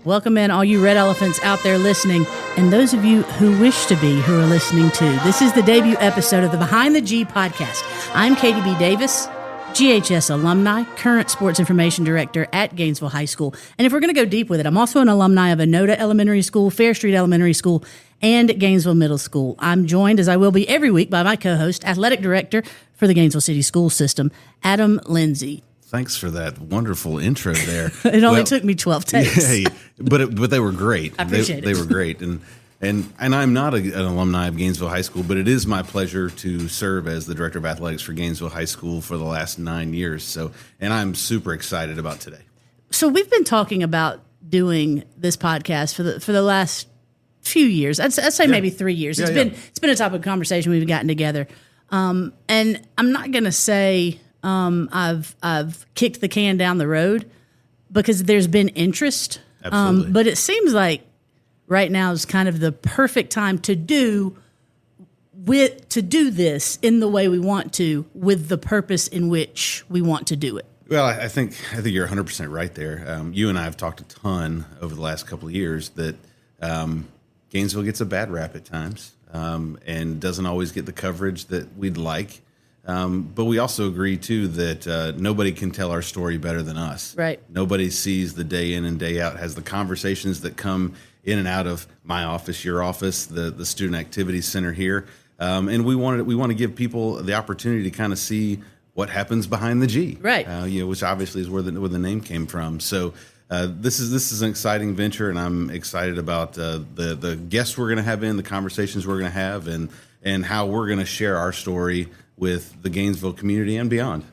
Welcome in all you Red Elephants out there listening, and those of you who wish to be who are listening too. This is the debut episode of the Behind the G podcast. I'm Katie B. Davis, GHS alumni, current sports information director at Gainesville High School. And if we're going to go deep with it, I'm also an alumni of Anoda Elementary School, Fair Street Elementary School, and Gainesville Middle School. I'm joined, as I will be every week, by my co-host, athletic director for the Gainesville City School System, Adam Lindsey. Thanks for that wonderful intro there. It only took me 12 takes. Yeah, but they were great. I appreciate it. They were great. And I'm not an alumni of Gainesville High School, but it is my pleasure to serve as the director of athletics for Gainesville High School for the last 9 years. And I'm super excited about today. So we've been talking about doing this podcast for the last few years. I'd say maybe 3 years. It's been a topic of conversation we've gotten together. And I'm not going to say I've kicked the can down the road because there's been interest. Absolutely. But it seems like right now is kind of the perfect time to do this in the way we want to, with the purpose in which we want to do it. Well, I think you're 100% right there. You and I have talked a ton over the last couple of years that Gainesville gets a bad rap at times and doesn't always get the coverage that we'd like. But we also agree, too, that nobody can tell our story better than us. Right. Nobody sees the day in and day out, has the conversations that come in and out of my office, your office, the Student Activities Center here. And we want to give people the opportunity to kind of see what happens behind the G. Right. Which obviously is where the name came from. So this is an exciting venture, and I'm excited about the guests we're going to have in, the conversations we're going to have, and how we're going to share our story with the Gainesville community and beyond.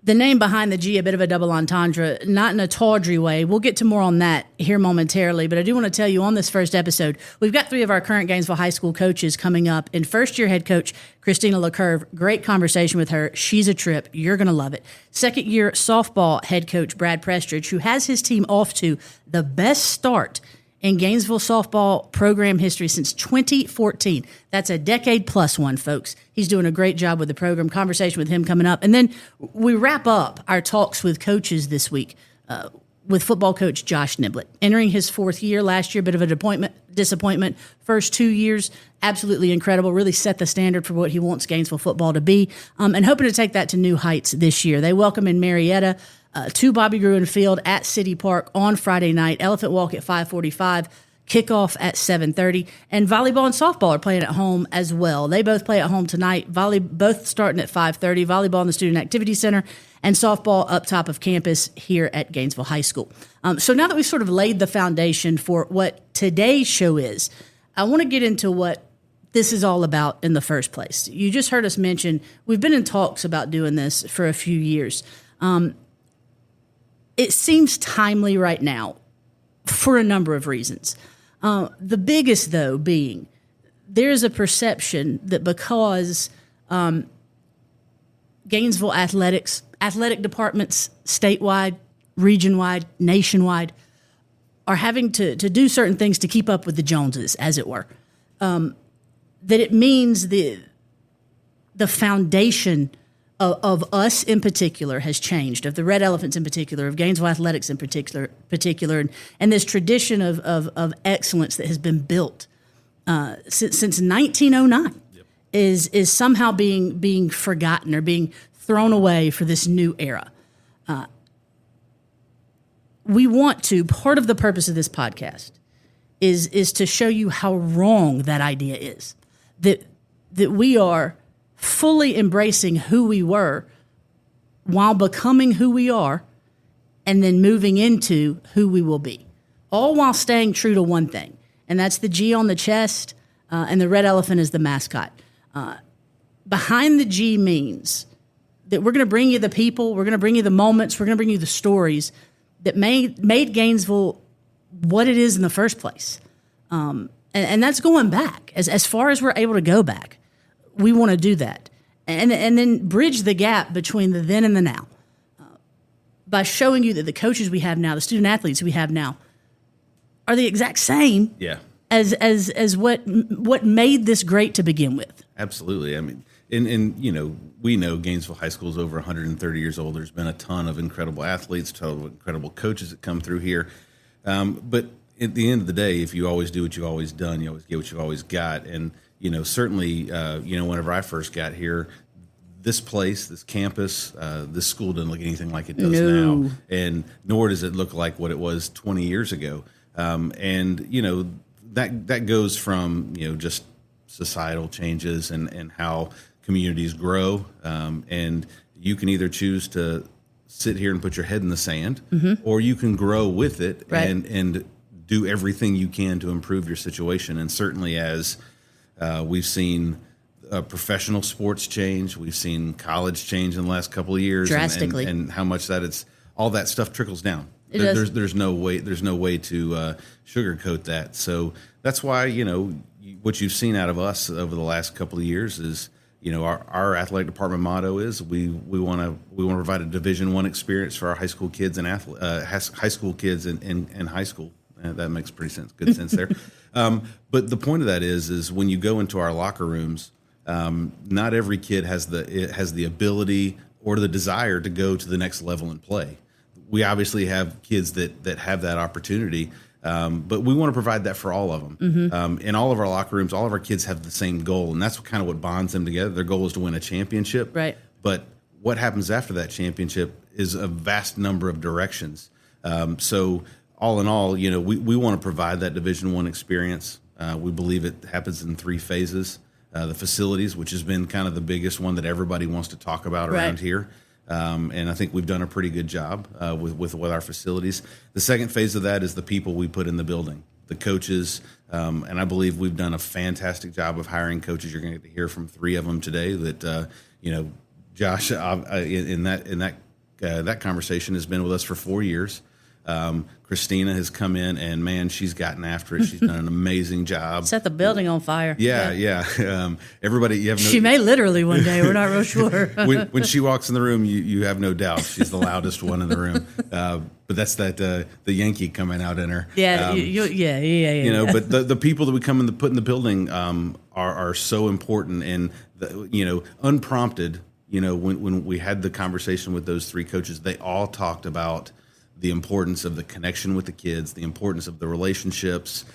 The name Behind the G, a bit of a double entendre, not in a tawdry way. We'll get to more on that here momentarily, but I do want to tell you on this first episode, we've got 3 of our current Gainesville High School coaches coming up. And first-year head coach Christian LeCoeuvre, great conversation with her. She's a trip. You're going to love it. Second-year softball head coach Brad Prestridge, who has his team off to the best start in Gainesville softball program history since 2014. That's a decade plus one, folks. He's doing a great job with the program. Conversation with him coming up. And then we wrap up our talks with coaches this week with football coach Josh Niblett. Entering his 4th year last year, bit of a disappointment. First 2 years, absolutely incredible. Really set the standard for what he wants Gainesville football to be. And hoping to take that to new heights this year. They welcome in Marietta to Bobby Gruen Field at City Park on Friday night. Elephant Walk at 5:45. Kickoff at 7:30. And volleyball and softball are playing at home as well. They both play at home tonight. Both starting at 5:30. Volleyball in the Student Activities Center and softball up top of campus here at Gainesville High School. So now that we've sort of laid the foundation for what today's show is, I want to get into what this is all about in the first place. You just heard us mention we've been in talks about doing this for a few years. It seems timely right now for a number of reasons. The biggest, though, being there's a perception that because Gainesville athletic departments statewide, region-wide, nationwide, are having to do certain things to keep up with the Joneses, as it were, that it means the foundation of us in particular has changed, of the Red Elephants in particular, of Gainesville athletics in particular, and this tradition of excellence that has been built since 1909 is somehow being forgotten or being thrown away for this new era. We want to, part of the purpose of this podcast is to show you how wrong that idea is, that we are fully embracing who we were while becoming who we are and then moving into who we will be, all while staying true to one thing, and that's the G on the chest and the red elephant is the mascot. Behind the G means that we're going to bring you the people, we're going to bring you the moments, we're going to bring you the stories that made Gainesville what it is in the first place. And that's going back, as far as we're able to go back. We want to do that. And then bridge the gap between the then and the now by showing you that the coaches we have now, the student athletes we have now, are the exact same as what made this great to begin with. Absolutely. I mean, and you know, we know Gainesville High School is over 130 years old. There's been a ton of incredible athletes, a ton of incredible coaches that come through here. But at the end of the day, if you always do what you've always done, you always get what you've always got. And, certainly, whenever I first got here, this place, this campus, this school doesn't look anything like it does now. And nor does it look like what it was 20 years ago. That goes from, just societal changes and how communities grow. And you can either choose to sit here and put your head in the sand, or you can grow with it and do everything you can to improve your situation. And certainly as we've seen professional sports change, we've seen college change in the last couple of years, drastically, and how much that all that stuff trickles down. There's no way to sugarcoat that. So that's why what you've seen out of us over the last couple of years is our athletic department motto is we want to provide a Division I experience for our high school kids and high school kids and high school. That makes good sense there. But the point of that is when you go into our locker rooms, not every kid has the ability or the desire to go to the next level and play. We obviously have kids that have that opportunity, but we want to provide that for all of them. In all of our locker rooms, all of our kids have the same goal, and that's kind of what bonds them together. Their goal is to win a championship. Right. But what happens after that championship is a vast number of directions. So all in all, we want to provide that Division I experience. We believe it happens in 3 phases. The facilities, which has been kind of the biggest one that everybody wants to talk about around here. And I think we've done a pretty good job with our facilities. The second phase of that is the people we put in the building, the coaches. And I believe we've done a fantastic job of hiring coaches. You're going to get to hear from 3 of them today that, Josh in that conversation has been with us for 4 years. Christina has come in and man, she's gotten after it. She's done an amazing job. Set the building on fire. Yeah. Everybody, she may literally one day. We're not real sure. when she walks in the room, you have no doubt she's the loudest one in the room. But that's the Yankee coming out in her. Yeah, But the people that we come in put in the building are so important and unprompted. When we had the conversation with those 3 coaches, they all talked about the importance of the connection with the kids, the importance of the relationships,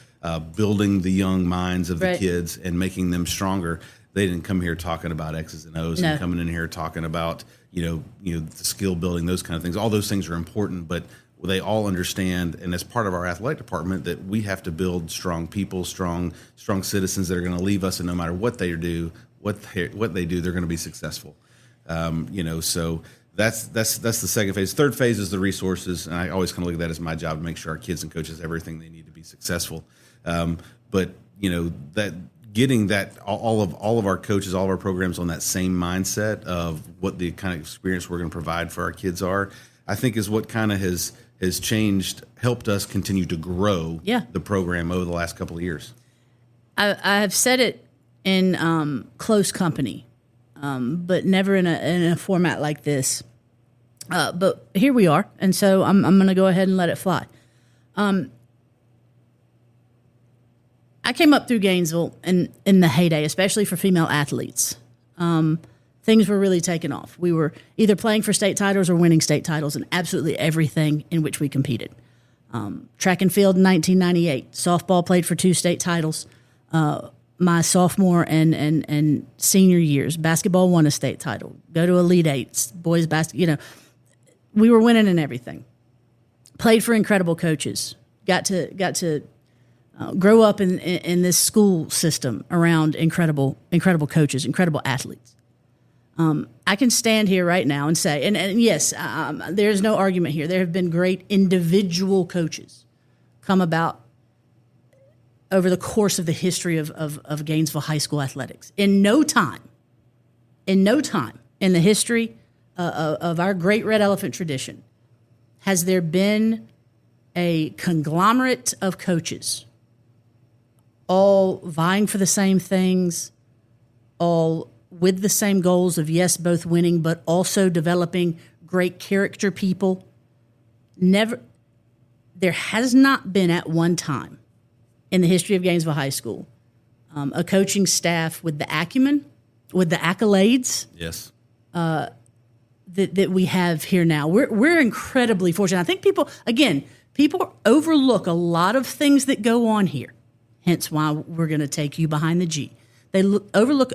building the young minds of the kids and making them stronger. They didn't come here talking about X's and O's and coming in here talking about, the skill building, those kind of things. All those things are important, but they all understand, and as part of our athletic department, that we have to build strong people, strong citizens that are going to leave us, and no matter what they do, they're going to be successful. So that's the second phase. Third phase is the resources, and I always kind of look at that as my job to make sure our kids and coaches have everything they need to be successful. But that getting that all of our coaches, all of our programs on that same mindset of what the kind of experience we're going to provide for our kids are, I think is what kind of has changed, helped us continue to grow the program over the last couple of years. I have said it in close company. But never in a format like this. But here we are, and so I'm going to go ahead and let it fly. I came up through Gainesville in the heyday, especially for female athletes. Things were really taking off. We were either playing for state titles or winning state titles in absolutely everything in which we competed. Track and field in 1998. Softball played for 2 state titles. My sophomore and senior years, basketball won a state title. Go to Elite Eights, boys basketball. We were winning in everything. Played for incredible coaches. Got to grow up in this school system around incredible coaches, incredible athletes. I can stand here right now and say, and yes, there's no argument here. There have been great individual coaches come about over the course of the history of Gainesville high school athletics. In no time in the history of our great Red Elephant tradition has there been a conglomerate of coaches all vying for the same things, all with the same goals of, yes, both winning, but also developing great character people. There has not been at one time in the history of Gainesville High School a coaching staff with the acumen, with the accolades, that we have here now. We're incredibly fortunate. I think people, again, People overlook a lot of things that go on here. Hence why we're going to take you behind the G. They overlook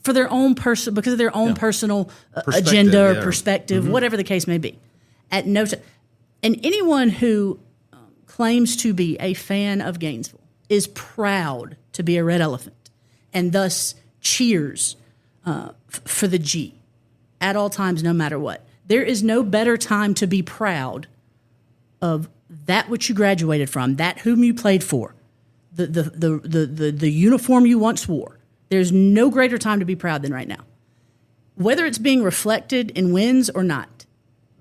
for their own because of their own personal agenda or perspective, whatever the case may be. At no time, and anyone who claims to be a fan of Gainesville is proud to be a Red Elephant, and thus cheers for the G at all times, no matter what. There is no better time to be proud of that which you graduated from, that whom you played for, the uniform you once wore. There's no greater time to be proud than right now. Whether it's being reflected in wins or not,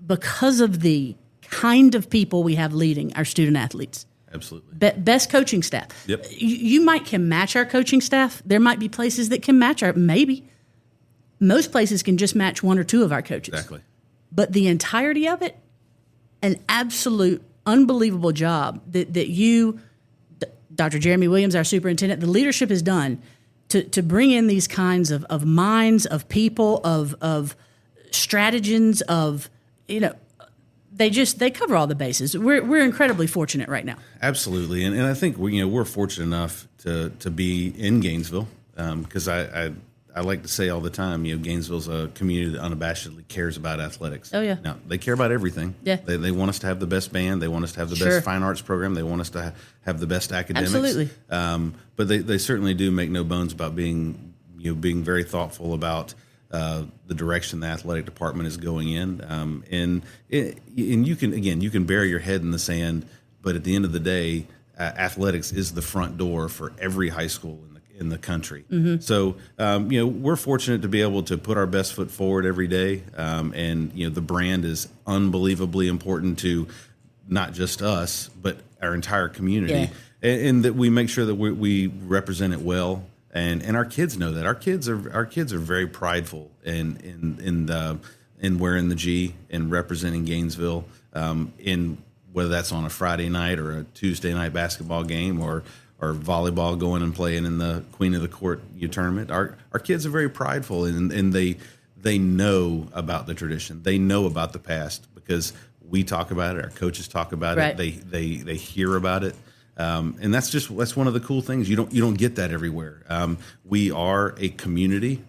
because of the kind of people we have leading our student athletes. Absolutely. Best coaching staff. Yep. You can match our coaching staff. There might be places that can match maybe. Most places can just match one or two of our coaches. Exactly. But the entirety of it, an absolute unbelievable job that you, Dr. Jeremy Williams, our superintendent, the leadership has done to bring in these kinds of minds, of people, of stratagems, of, they cover all the bases. We're incredibly fortunate right now. Absolutely. And I think we're fortunate enough to be in Gainesville because I like to say all the time, Gainesville's a community that unabashedly cares about athletics. Oh, yeah. Now, they care about everything. Yeah. They want us to have the best band. They want us to have the best fine arts program. They want us to have the best academics. Absolutely. But they certainly do make no bones about being very thoughtful about the direction the athletic department is going in. And you can bury your head in the sand, but at the end of the day, athletics is the front door for every high school in the country. Mm-hmm. So, we're fortunate to be able to put our best foot forward every day. And the brand is unbelievably important to not just us, but our entire community. Yeah. And that we make sure that we represent it well. And our kids know that. Our kids are very prideful in wearing the G and representing Gainesville in whether that's on a Friday night or a Tuesday night basketball game or volleyball, going and playing in the Queen of the Court tournament. Our kids are very prideful and they know about the tradition. They know about the past because we talk about it. Our coaches talk about it. They hear about it. And that's one of the cool things. You don't get that everywhere. We are a community,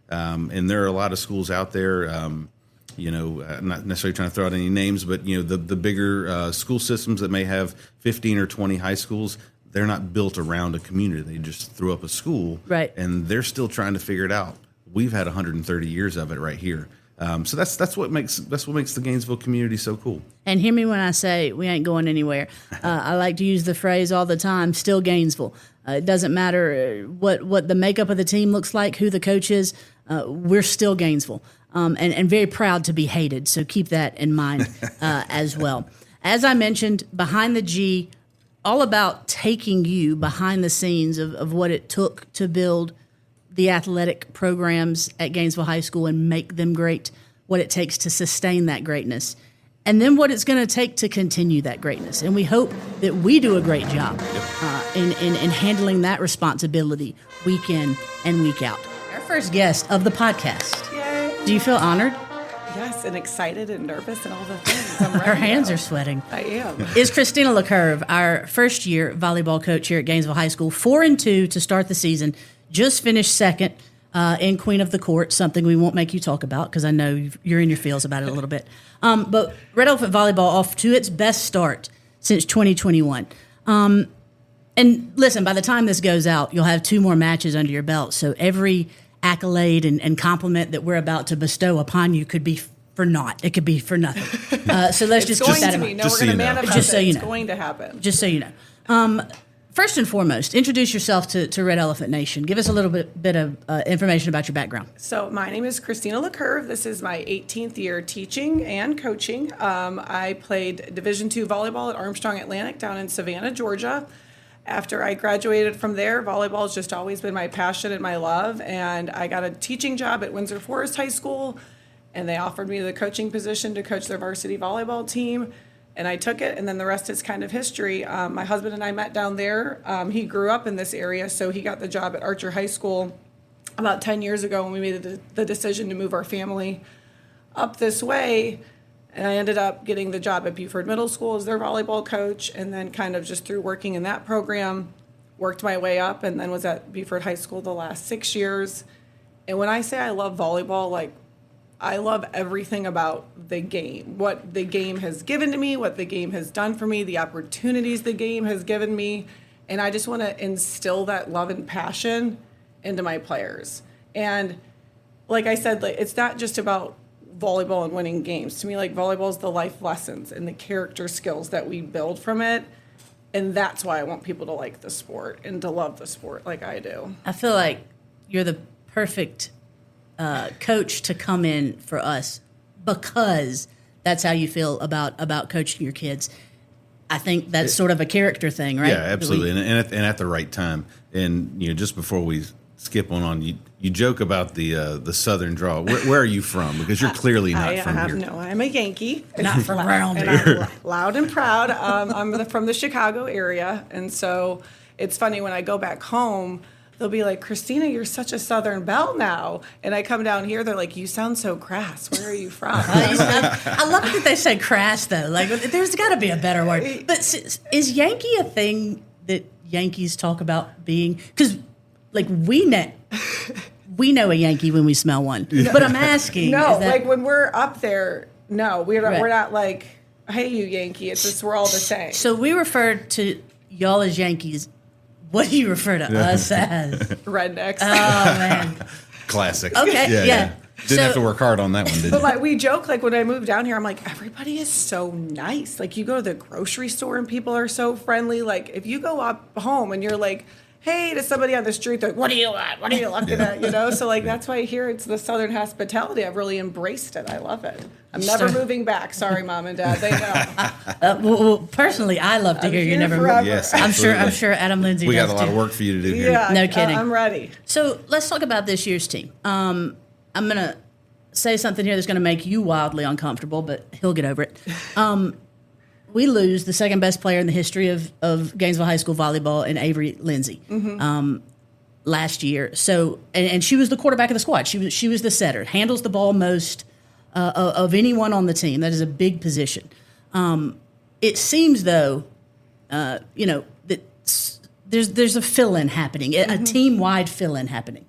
and there are a lot of schools out there. I'm not necessarily trying to throw out any names, but the bigger school systems that may have 15 or 20 high schools, they're not built around a community. They just threw up a school, right? And they're still trying to figure it out. We've had 130 years of it right here. So that's what makes the Gainesville community so cool. And hear me when I say we ain't going anywhere. I like to use the phrase all the time, still Gainesville. It doesn't matter what the makeup of the team looks like, who the coach is, we're still Gainesville. And very proud to be hated, so keep that in mind as well. As I mentioned, Behind the G, all about taking you behind the scenes of what it took to build the athletic programs at Gainesville High School and make them great, what it takes to sustain that greatness, and then what it's going to take to continue that greatness. And we hope that we do a great job in handling that responsibility week in and week out. Our first guest of the podcast. Yay. Do you feel honored? Yes, and excited and nervous and all the things. I'm ready. Her hands are sweating. I am. Is Christina LeCoeuvre, our first-year volleyball coach here at Gainesville High School, 4-2 to start the season. Just finished second in Queen of the Court, something we won't make you talk about because I know you're in your feels about it a little bit. But Red Elephant Volleyball off to its best start since 2021. And listen, by the time this goes out, you'll have 2 more matches under your belt. So every accolade and compliment that we're about to bestow upon you could be for naught. It could be for nothing. So let's just keep that in mind. No, we're going to manifest just so you know. It's going to happen. Just so you know. First and foremost, introduce yourself to Red Elephant Nation. Give us a little bit of information about your background. So my name is Christina LeCoeuvre. This is my 18th year teaching and coaching. I played Division II volleyball at Armstrong Atlantic down in Savannah, Georgia. After I graduated from there, volleyball has just always been my passion and my love. And I got a teaching job at Windsor Forest High School, and they offered me the coaching position to coach their varsity volleyball team. And I took it, and then the rest is kind of history. My husband and I met down there. He grew up in this area, so he got the job at Archer High School about 10 years ago when we made the decision to move our family up this way. And I ended up getting the job at Buford Middle School as their volleyball coach, and then kind of just through working in that program, worked my way up, and then was at Buford High School the last 6 years. And when I say I love volleyball, like, I love everything about the game, what the game has given to me, what the game has done for me, the opportunities the game has given me. And I just want to instill that love and passion into my players. And like I said, like, it's not just about volleyball and winning games. To me, like, volleyball is the life lessons and the character skills that we build from it. And that's why I want people to like the sport and to love the sport like I do. I feel like you're the perfect coach to come in for us because that's how you feel about coaching your kids. I think that's sort of a character thing, right? Yeah, absolutely, and at the right time. And just before we skip on, you joke about the Southern draw. Where are you from? Because you're clearly not from here. No, I'm a Yankee. Not from around and here. I'm loud and proud. I'm from the Chicago area, and so it's funny when I go back home. They'll be like, Christina, you're such a Southern belle now. And I come down here, they're like, you sound so crass. Where are you from? I love it that they say crass, though. Like, there's got to be a better word. But is Yankee a thing that Yankees talk about being? Because, like, we know a Yankee when we smell one. But I'm asking. No, like, when we're up there, no, we're not like, hey, you Yankee. It's just we're all the same. So we refer to y'all as Yankees. What do you refer to us as? Rednecks. Oh, man. Classic. Okay, yeah. Didn't have to work hard on that one, did you? But we joke, like, when I moved down here, I'm like, everybody is so nice. Like, you go to the grocery store and people are so friendly. Like, if you go up home and you're like, hey, to somebody on the street, they're like, what are you at? What are you looking at? So, like, that's why here it's the Southern hospitality. I've really embraced it. I love it. I'm never moving back. Sorry, Mom and Dad. They know. Well, personally, I love to hear you never move. Yes, I'm absolutely. sure Adam Lindsey We does got a lot too. of work for you to do here. Yeah, No kidding. I'm ready. So let's talk about this year's team. I'm going to say something here that's going to make you wildly uncomfortable, but he'll get over it. We lose the second best player in the history of Gainesville High School volleyball in Avery Lindsey last year. So, and she was the quarterback of the squad. She was the setter, handles the ball most of anyone on the team. That is a big position. It seems, though, that there's a fill-in happening, a team-wide fill-in happening.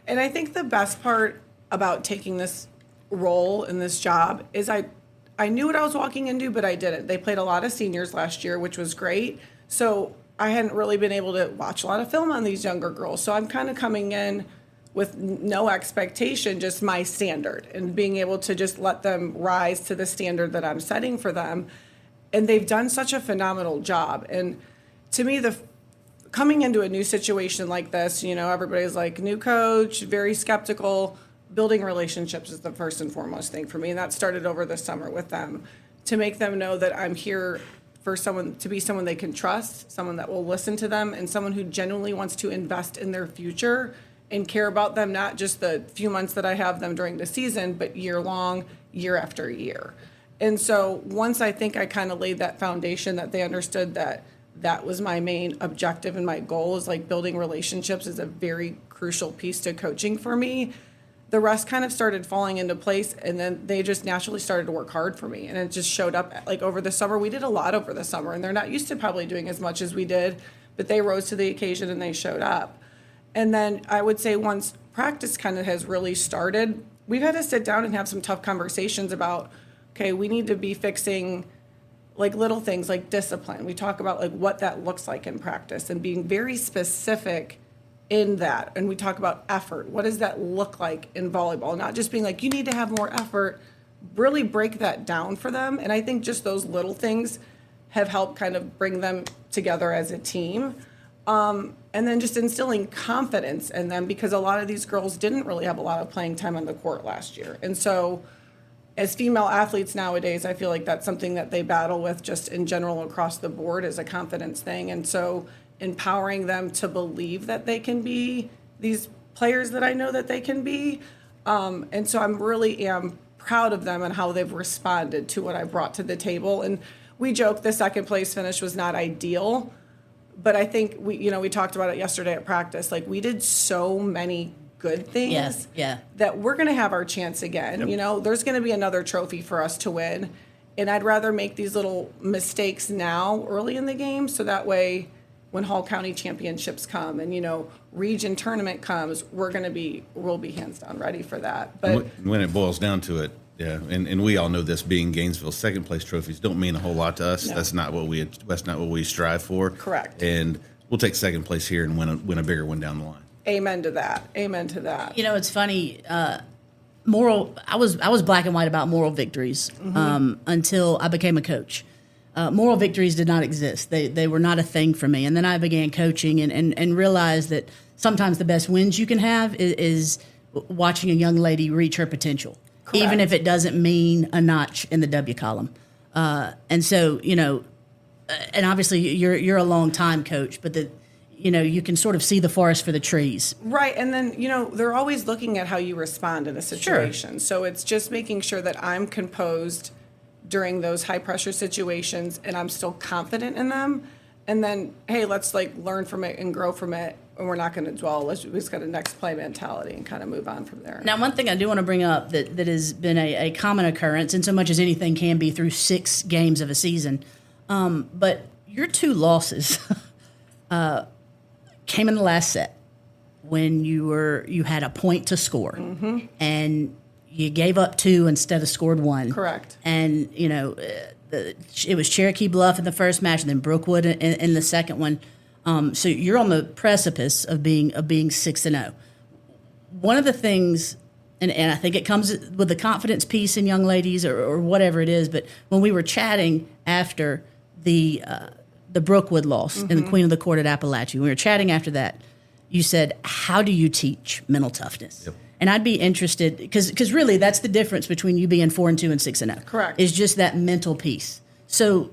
And I think the best part about taking this role in this job is I knew what I was walking into, but I didn't. They played a lot of seniors last year, which was great. So I hadn't really been able to watch a lot of film on these younger girls. So I'm kind of coming in with no expectation, just my standard, and being able to just let them rise to the standard that I'm setting for them. And they've done such a phenomenal job. And to me, coming into a new situation like this, everybody's like, new coach, very skeptical. Building relationships is the first and foremost thing for me. And that started over the summer with them, to make them know that I'm here for someone, to be someone they can trust, someone that will listen to them, and someone who genuinely wants to invest in their future and care about them, not just the few months that I have them during the season, but year long, year after year. And so once I think I kind of laid that foundation, that they understood that was my main objective and my goal, is like building relationships is a very crucial piece to coaching for me. The rest kind of started falling into place, and then they just naturally started to work hard for me. And it just showed up, like, over the summer. We did a lot over the summer, and they're not used to probably doing as much as we did, but they rose to the occasion and they showed up. And then I would say once practice kind of has really started, we've had to sit down and have some tough conversations about, okay, we need to be fixing like little things like discipline. We talk about like what that looks like in practice and being very specific in that. And we talk about effort. What does that look like in volleyball? Not just being like, you need to have more effort, really break that down for them. And I think just those little things have helped kind of bring them together as a team. And then just instilling confidence in them, because a lot of these girls didn't really have a lot of playing time on the court last year. And so as female athletes nowadays, I feel like that's something that they battle with just in general across the board, is a confidence thing. And so empowering them to believe that they can be these players that I know that they can be. And so I'm really am proud of them and how they've responded to what I brought to the table. And we joke the second place finish was not ideal, but I think we talked about it yesterday at practice. Like, we did so many good things, that we're going to have our chance again. You know, there's going to be another trophy for us to win. And I'd rather make these little mistakes now early in the game so that way when Hall County championships come and, you know, region tournament comes, we'll be hands down ready for that. But when it boils down to it, and we all know this, being Gainesville, second place trophies don't mean a whole lot to us. No. That's not what we strive for. Correct. And we'll take second place here and win a bigger one down the line. Amen to that. Amen to that. You know, it's funny. I was black and white about moral victories until I became a coach. Moral victories did not exist. They were not a thing for me. And then I began coaching and realized that sometimes the best wins you can have is watching a young lady reach her potential, correct, even if it doesn't mean a notch in the W column. And so, you know, and obviously you're a long time coach, but you can sort of see the forest for the trees. Right. And then, you know, they're always looking at how you respond in a situation. Sure. So it's just making sure that I'm composed during those high pressure situations and I'm still confident in them. And then, hey, let's learn from it and grow from it. And we're not going to dwell. We just got a next play mentality and kind of move on from there. Now, one thing I do want to bring up that has been a common occurrence, in so much as anything can be through 6 games of a season, but your 2 losses came in the last set when you had a point to score, and you gave up 2 instead of scored 1. Correct. And you know, it was Cherokee Bluff in the first match, and then Brookwood in the second one. So you're on the precipice of being 6-0. One of the things, and I think it comes with the confidence piece in young ladies or whatever it is, but when we were chatting after the Brookwood loss in the Queen of the Court at Appalachia, we were chatting after that, you said, how do you teach mental toughness? Yep. And I'd be interested, because really that's the difference between you being 4-2 and 6-0. Correct. Is just that mental piece. So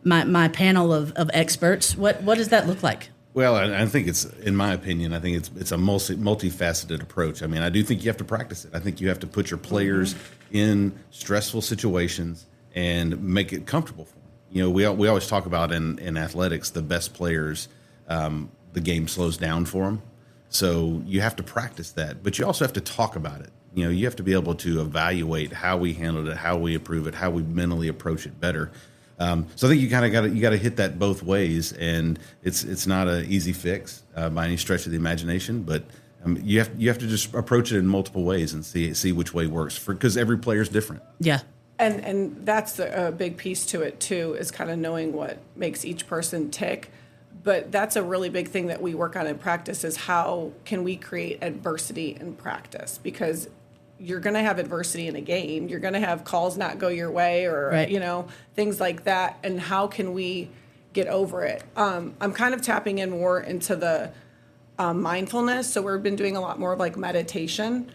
my panel of experts, what does that look like? Well, I think in my opinion, I think it's a multifaceted approach. I mean, I do think you have to practice it. I think you have to put your players in stressful situations and make it comfortable for them. You know, we always talk about in athletics, the best players, the game slows down for them. So you have to practice that, but you also have to talk about it. You know, you have to be able to evaluate how we handled it, how we improve it, how we mentally approach it better. So I think you got to hit that both ways, and it's not an easy fix by any stretch of the imagination, but you have to just approach it in multiple ways and see which way works because every player is different. Yeah. And that's a big piece to it too, is kind of knowing what makes each person tick. But that's a really big thing that we work on in practice is how can we create adversity in practice? Because you're going to have adversity in a game. You're going to have calls not go your way or, right, you know, things like that. And how can we get over it? I'm kind of tapping in more into the mindfulness. So we've been doing a lot more of meditation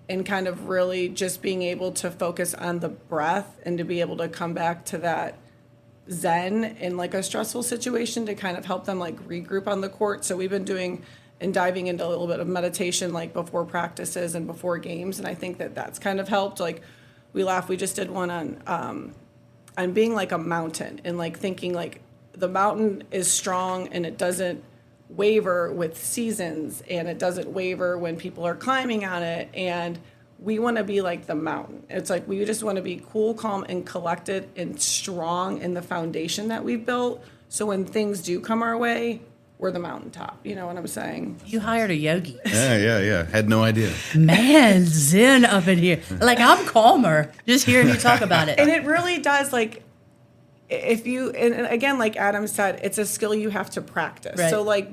and kind of really just being able to focus on the breath and to be able to come back to that zen in a stressful situation to kind of help them regroup on the court. So we've been doing and diving into a little bit of meditation before practices and before games, and I think that's kind of helped. We laugh, we just did one on being like a mountain and thinking the mountain is strong and it doesn't waver with seasons and it doesn't waver when people are climbing on it, and we want to be like the mountain. It's we just want to be cool, calm, and collected and strong in the foundation that we've built. So when things do come our way, we're the mountaintop. You know what I'm saying? You hired a yogi. Yeah. Had no idea. Man, zen up in here. I'm calmer just hearing you talk about it. And it really does, if you, and again, like Adam said, it's a skill you have to practice. Right. So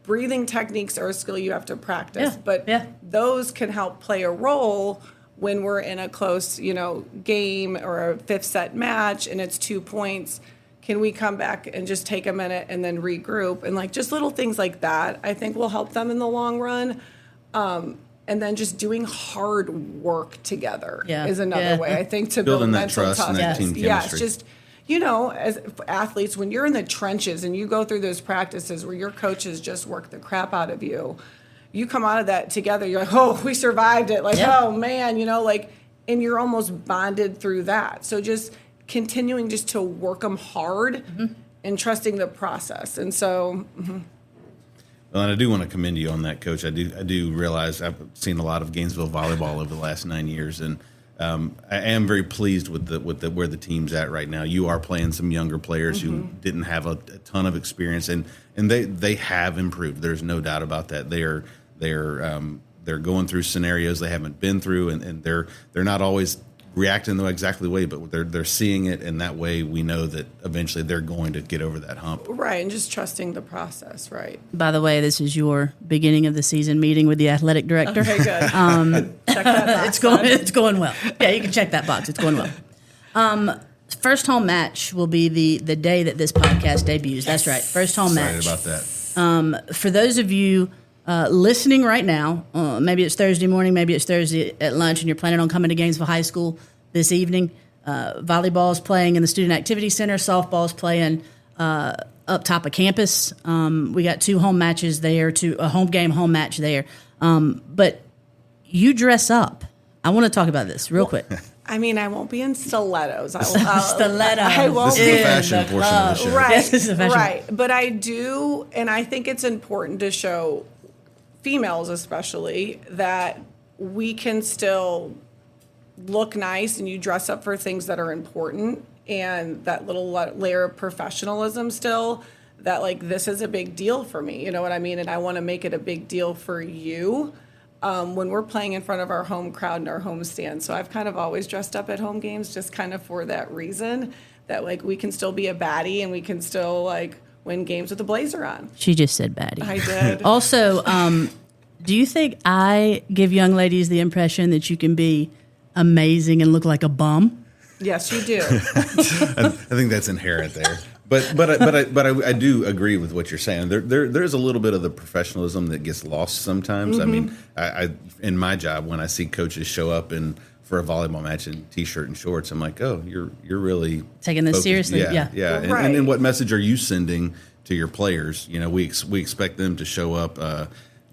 breathing techniques are a skill you have to practice, Yeah, but yeah. those can help play a role when we're in a close, game or a 5th set match and it's 2 points. Can we come back and just take a minute and then regroup? And just little things like that, I think will help them in the long run. And then just doing hard work together is another way, I think, to build that mental trust and that team chemistry. Yes, just, as athletes, when you're in the trenches and you go through those practices where your coaches just work the crap out of you, you come out of that together, you're like, oh, we survived it. Oh, man, and you're almost bonded through that. So just continuing just to work them hard and trusting the process. And so... Well, and I do want to commend you on that, Coach. I do realize I've seen a lot of Gainesville volleyball over the last 9 years, and I am very pleased with where the team's at right now. You are playing some younger players who didn't have a ton of experience, and they have improved. There's no doubt about that. They're going through scenarios they haven't been through, and they're not always reacting the exactly way, but they're seeing it, and that way we know that eventually they're going to get over that hump. Right, and just trusting the process, right. By the way, this is your beginning of the season meeting with the athletic director. Okay, good. Check that box. It's going well. Yeah, you can check that box. It's going well. First home match will be the day that this podcast debuts. That's right. First home match. Excited about that. For those of you listening right now, maybe it's Thursday morning, maybe it's Thursday at lunch, and you're planning on coming to Gainesville High School this evening. Volleyball's playing in the Student Activity Center. Softball's playing up top of campus. We got 2 home matches there, a home match there. But you dress up. I want to talk about this real quick. I mean, I won't be in stilettos. Stilettos. I won't This is be the fashion portion of the show. Right, Yes, this is the fashion. right. But I do, and I think it's important to show females especially that we can still look nice, and you dress up for things that are important, and that little layer of professionalism still, that like, this is a big deal for me, you know what I mean? And I want to make it a big deal for you when we're playing in front of our home crowd and our home stand. So I've kind of always dressed up at home games just kind of for that reason, that like we can still be a baddie and we can still like win games with the blazer on. She just said baddie. I did. Also, do you think I give young ladies the impression that you can be amazing and look like a bum? Yes, you do. I think that's inherent there. But I do agree with what you're saying. There's a little bit of the professionalism that gets lost sometimes. I mean, I in my job, when I see coaches show up for a volleyball match in t-shirt and shorts, I'm like, oh, you're really taking this focused. seriously. Yeah. Right. And what message are you sending to your players? You know, we expect them to show up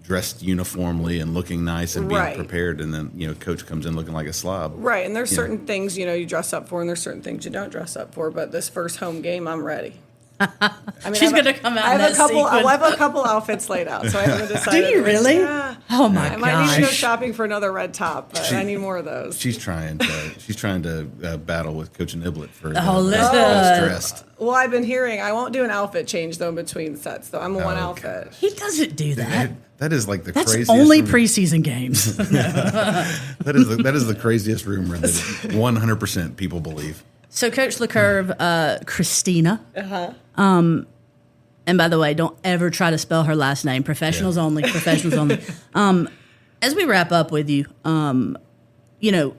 dressed uniformly and looking nice and being Right. prepared, and then, you know, coach comes in looking like a slob. Right, and there's certain things, you know, you dress up for, and there's certain things you don't dress up for. But this first home game, I'm ready. I mean, She's going to come out in that I have sequin. a couple outfits laid out, so I haven't decided. Do you really? Yeah. Oh, my I might need to go gosh. shopping for another red top, but I need more of those. She's trying to battle with Coach Niblett for listen. best dressed. Well, I've been hearing I won't do an outfit change though in between sets. Though I'm a one okay. outfit. He doesn't do that. That is like the That's craziest. only rumor. preseason games. That is the craziest rumor that 100% people believe. So, Coach LeCoeuvre, Christina. And by the way, don't ever try to spell her last name. Professionals only. Professionals only. As we wrap up with you, you know,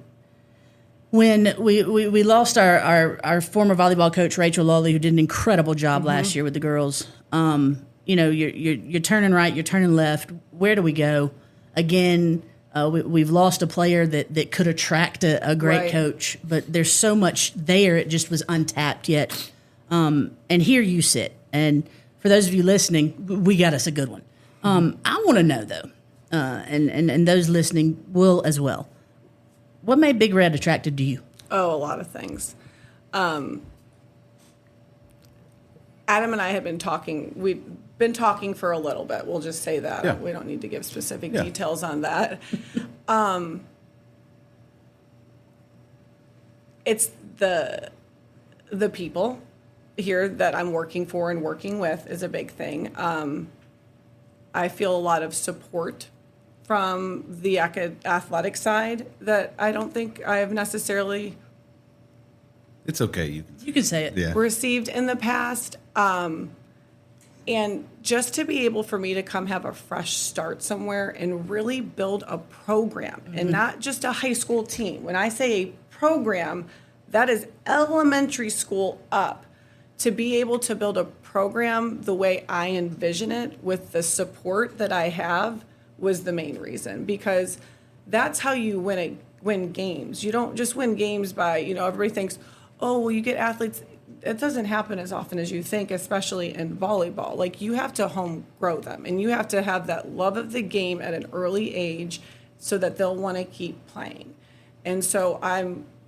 when we lost our former volleyball coach Rachel Lawley, who did an incredible job last year with the girls. You know, you're turning right, you're turning left. Where do we go? Again, we've lost a player that could attract a great Right. coach, but there's so much there. It just was untapped yet. And here you sit. And for those of you listening, we got us a good one. I want to know though, and those listening will as well. What made Big Red attractive to you? Oh, a lot of things. Adam and I have been talking. We've been talking for a little bit. We'll just say that. Yeah. We don't need to give specific Yeah. details on that. It's the people here that I'm working for and working with is a big thing. I feel a lot of support from the athletic side that I don't think I have necessarily It's okay. You can say it. Yeah. received in the past. And just to be able for me to come have a fresh start somewhere and really build a program and not just a high school team. When I say a program, that is elementary school up. To be able to build a program the way I envision it with the support that I have was the main reason, because that's how you win games. You don't just win games by, you know, everybody thinks, oh, well, you get athletes. It doesn't happen as often as you think, especially in volleyball. Like, you have to home grow them, and you have to have that love of the game at an early age so that they'll want to keep playing. And so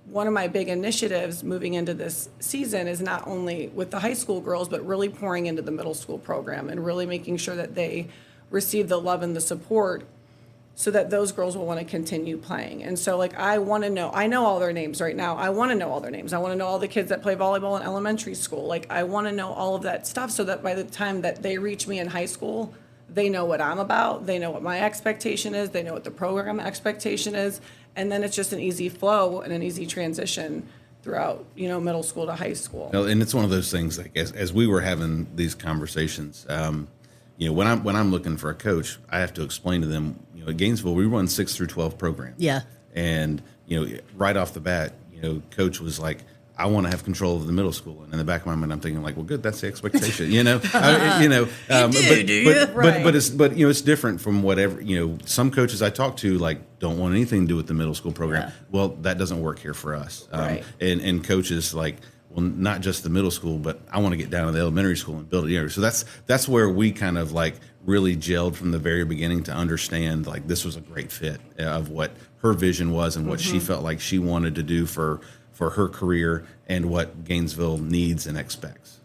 one of my big initiatives moving into this season is not only with the high school girls, but really pouring into the middle school program and really making sure that they receive the love and the support so that those girls will want to continue playing. And so, like, I know all their names right now. I want to know all their names. I want to know all the kids that play volleyball in elementary school. Like, I want to know all of that stuff so that by the time that they reach me in high school, they know what I'm about. They know what my expectation is. They know what the program expectation is. And then it's just an easy flow and an easy transition throughout, middle school to high school. And it's one of those things, like, as we were having these conversations, when I'm looking for a coach, I have to explain to them, at Gainesville, we run 6 through 12 programs. Yeah. And, right off the bat, coach was like, I want to have control of the middle school. And in the back of my mind, I'm thinking like, well, good, that's the expectation, it's different from whatever, some coaches I talk to, like, don't want anything to do with the middle school program. Yeah. Well, that doesn't work here for us. Right. And coaches like, well, not just the middle school, but I want to get down to the elementary school and build it. So that's where we kind of like really gelled from the very beginning to understand like this was a great fit of what her vision was and what she felt like she wanted to do for her career and what Gainesville needs and expects.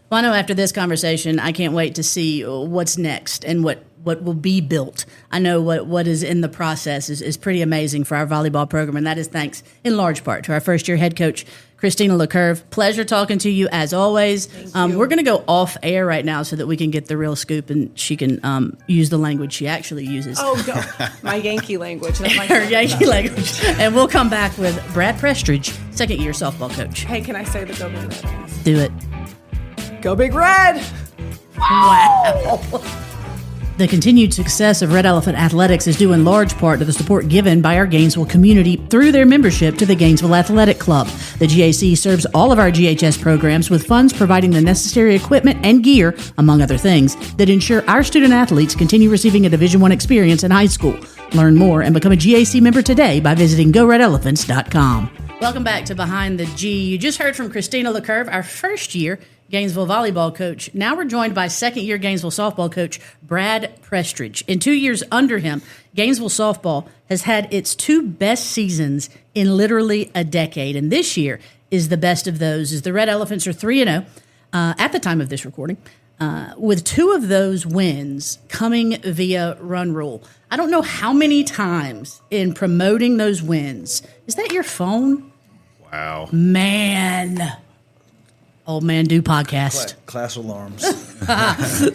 Well, I know after this conversation, I can't wait to see what's next and what will be built. I know what is in the process is pretty amazing for our volleyball program, and that is thanks in large part to our first-year head coach, Christina LeCoeuvre. Pleasure talking to you as always. We're going to go off air right now so that we can get the real scoop and she can use the language she actually uses. Oh, go. My Yankee language. Her Yankee language. And we'll come back with Brad Prestridge, second-year softball coach. Hey, can I say the Go Big Red, please? Do it. Go Big Red! Wow. The continued success of Red Elephant Athletics is due in large part to the support given by our Gainesville community through their membership to the Gainesville Athletic Club. The GAC serves all of our GHS programs with funds providing the necessary equipment and gear, among other things, that ensure our student athletes continue receiving a Division I experience in high school. Learn more and become a GAC member today by visiting GoRedElephants.com. Welcome back to Behind the G. You just heard from Christina LeCoeuvre, our first-year Gainesville volleyball coach. Now we're joined by second-year Gainesville softball coach Brad Prestridge. In 2 years under him, Gainesville softball has had its 2 best seasons in literally a decade, and this year is the best of those, as the Red Elephants are 3-0 at the time of this recording, with 2 of those wins coming via run rule. I don't know how many times in promoting those wins. Is that your phone? Wow. Man. Old Man Do podcast. Class alarms.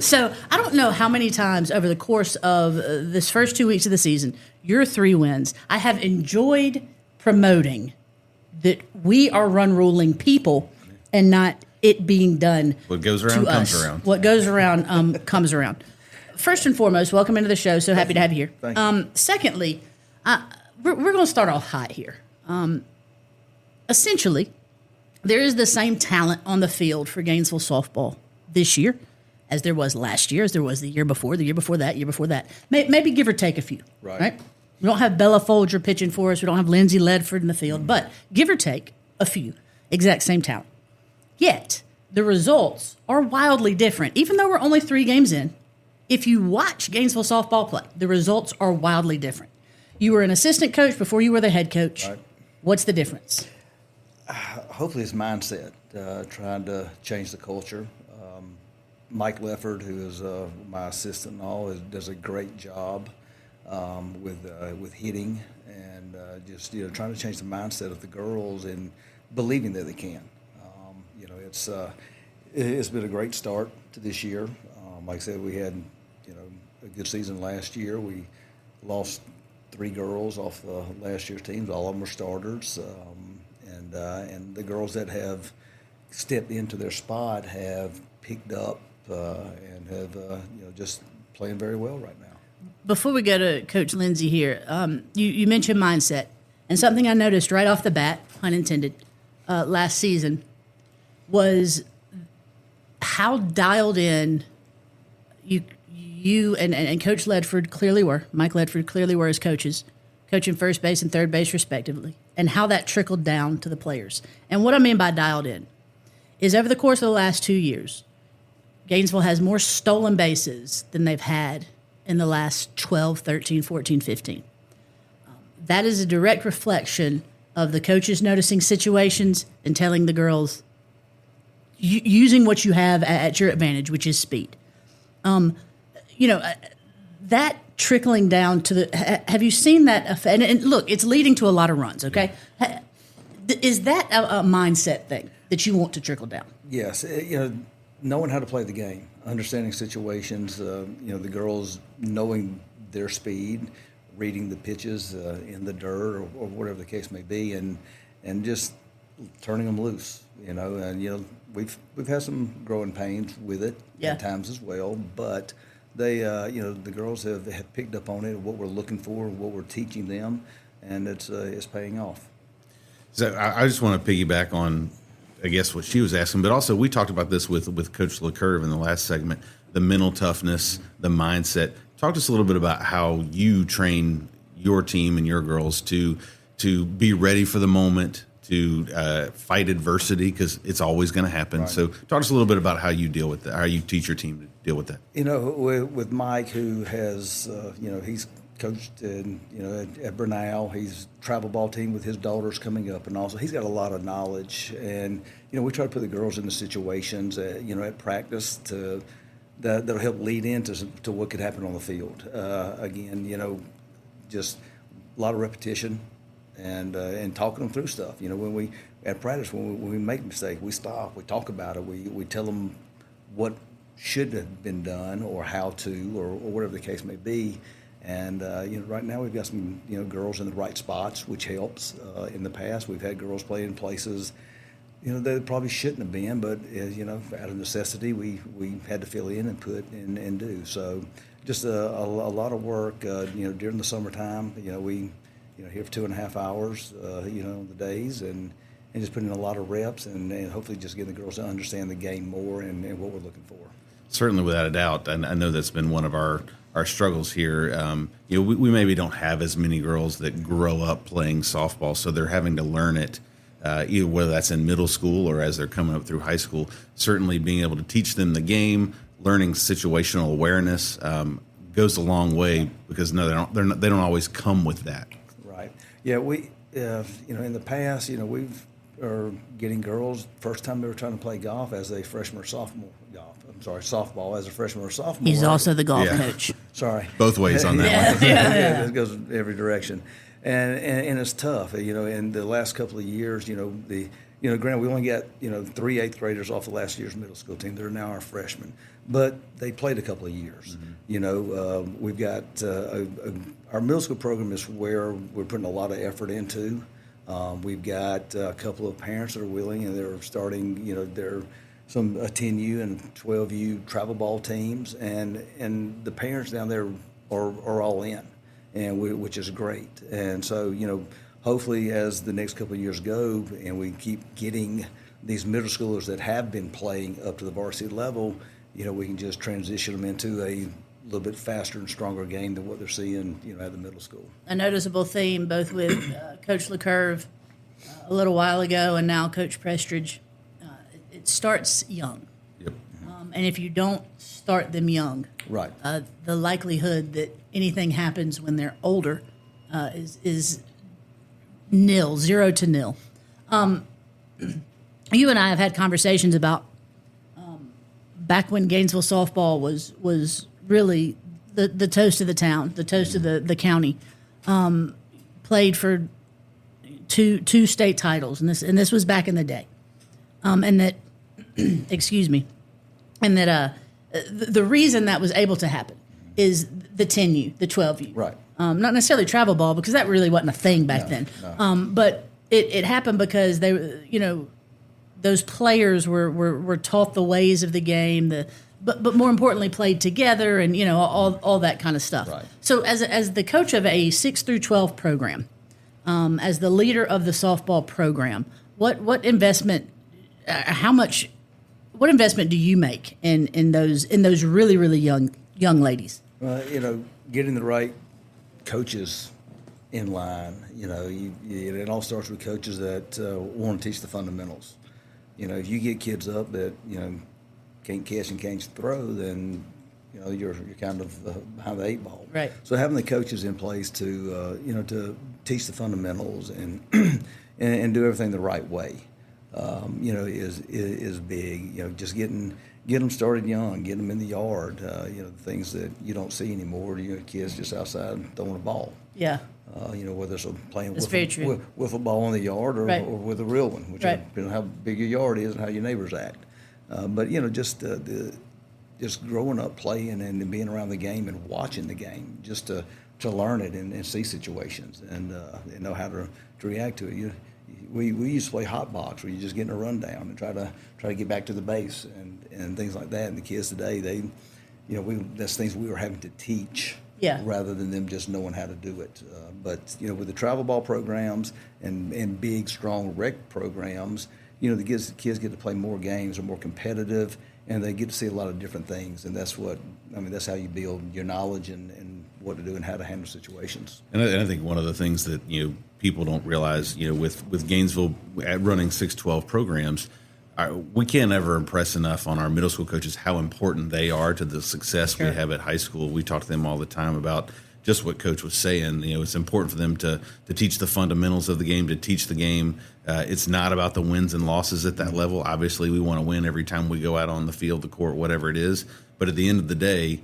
So I don't know how many times over the course of this first 2 weeks of the season, your 3 wins, I have enjoyed promoting that we are run ruling people and not it being done. What goes around comes around. What goes around comes around. First and foremost, welcome into the show. So happy to have you here. Thank you. Secondly, we're going to start off hot here. Essentially, there is the same talent on the field for Gainesville softball this year as there was last year, as there was the year before that. Maybe give or take a few. Right? We don't have Bella Folger pitching for us. We don't have Lindsey Ledford in the field. But give or take a few. Exact same talent. Yet, the results are wildly different. Even though we're only 3 games in, if you watch Gainesville softball play, the results are wildly different. You were an assistant coach before you were the head coach. Right. What's the difference? Hopefully it's mindset, trying to change the culture. Mike Lefford, who is my assistant and all, does a great job with hitting and just trying to change the mindset of the girls and believing that they can. It's been a great start to this year. Like I said, we had a good season last year. We lost 3 girls off last year's teams. All of them are starters. And the girls that have stepped into their spot have picked up and have just playing very well right now. Before we go to Coach Lindsey here, you mentioned mindset, and something I noticed right off the bat, pun intended, last season was how dialed in you and Coach Ledford clearly were. Mike Ledford clearly were as coaches, coaching first base and third base respectively, and how that trickled down to the players. And what I mean by dialed in is over the course of the last 2 years, Gainesville has more stolen bases than they've had in the last 12, 13, 14, 15. That is a direct reflection of the coaches noticing situations and telling the girls, using what you have at your advantage, which is speed. that trickling down to the, have you seen that effect? And look, it's leading to a lot of runs, okay? Is that a mindset thing that you want to trickle down? Yes, knowing how to play the game, understanding situations, the girls knowing their speed, reading the pitches in the dirt or whatever the case may be, and just turning them loose, and we've had some growing pains with it at times as well, but they the girls have picked up on it, what we're looking for, what we're teaching them, and it's paying off. So I just want to piggyback on, I guess, what she was asking, but also we talked about this with Coach LeCoeuvre in the last segment, the mental toughness, the mindset. Talk to us a little bit about how you train your team and your girls to be ready for the moment, to fight adversity, because it's always going to happen. Right. So talk to us a little bit about how you deal with that, how you teach your team to deal with that. With Mike, who has, he's coached at Bernal. He's travel ball team with his daughters coming up, and also he's got a lot of knowledge. And we try to put the girls into situations, at practice that'll help lead into to what could happen on the field. Again, just a lot of repetition and talking them through stuff. When we at practice, when we make mistakes, we stop, we talk about it, we tell them what should have been done or how to or whatever the case may be. And right now we've got some girls in the right spots, which helps. In the past, we've had girls play in places they probably shouldn't have been, but out of necessity, we had to fill in and put and do. So just a lot of work. During the summertime, we here for 2.5 hours, the days, and just putting in a lot of reps and hopefully just getting the girls to understand the game more and what we're looking for. Certainly, without a doubt, and I know that's been one of our struggles here. We maybe don't have as many girls that grow up playing softball, so they're having to learn it, either whether that's in middle school or as they're coming up through high school. Certainly, being able to teach them the game, learning situational awareness goes a long way, because they don't always come with that. Right. Yeah. We in the past, we've are getting girls first time they were trying to play golf as a freshman or sophomore. Softball as a freshman or sophomore. He's also the golf coach. Sorry. Both ways on that one. Yeah. It goes every direction. And it's tough. In the last couple of years, granted we only got 3 8th graders off the last year's middle school team. They're now our freshmen, but they played a couple of years. Mm-hmm. We've got our middle school program is where we're putting a lot of effort into. We've got a couple of parents that are willing, and they're starting. They're some 10U and 12U travel ball teams, and the parents down there are all in, and which is great. And so hopefully as the next couple of years go, and we keep getting these middle schoolers that have been playing up to the varsity level, we can just transition them into a little bit faster and stronger game than what they're seeing, at the middle school. A noticeable theme, both with Coach LeCoeuvre a little while ago and now Coach Prestridge, it starts young. Yep. And if you don't start them young, right, the likelihood that anything happens when they're older is nil, 0 to nil. You and I have had conversations about back when Gainesville softball was really the toast of the town, the toast of the county. Played for two state titles, and this was back in the day. And that, excuse me, and that the reason that was able to happen is the 10U, the 12U. Right. Not necessarily travel ball, because that really wasn't a thing back then. No. But it happened because they, those players were taught the ways of the game, but more importantly played together, and all that kind of stuff. Right. So as the coach of a 6 through 12 program, as the leader of the softball program, what investment, what investment do you make in those really really young ladies? Getting the right coaches in line. It all starts with coaches that want to teach the fundamentals. If you get kids up that can't catch and can't throw, then you're kind of behind the 8 ball. Right. So having the coaches in place to to teach the fundamentals and and do everything the right way. is big. Just get them started young, get them in the yard. The things that you don't see anymore. Kids just outside throwing a ball. Yeah. Whether it's playing with a ball in the yard or with a real one, which depends on how big your yard is and how your neighbors act. But just growing up playing and being around the game and watching the game, just to learn it and see situations and know how to react to it. We used to play hot box where you just get in a rundown and try to get back to the base and things like that. And the kids today, that's things we were having to teach. Yeah. Rather than them just knowing how to do it. But with the travel ball programs and big, strong rec programs, the kids get to play more games, are more competitive, and they get to see a lot of different things. And that's how you build your knowledge and what to do and how to handle situations. And I think one of the things that people don't realize, with Gainesville running 6-12 programs, we can't ever impress enough on our middle school coaches how important they are to the success we have at high school. We talk to them all the time about just what Coach was saying. It's important for them to teach the fundamentals of the game, to teach the game. It's not about the wins and losses at that level. Obviously, we want to win every time we go out on the field, the court, whatever it is. But at the end of the day,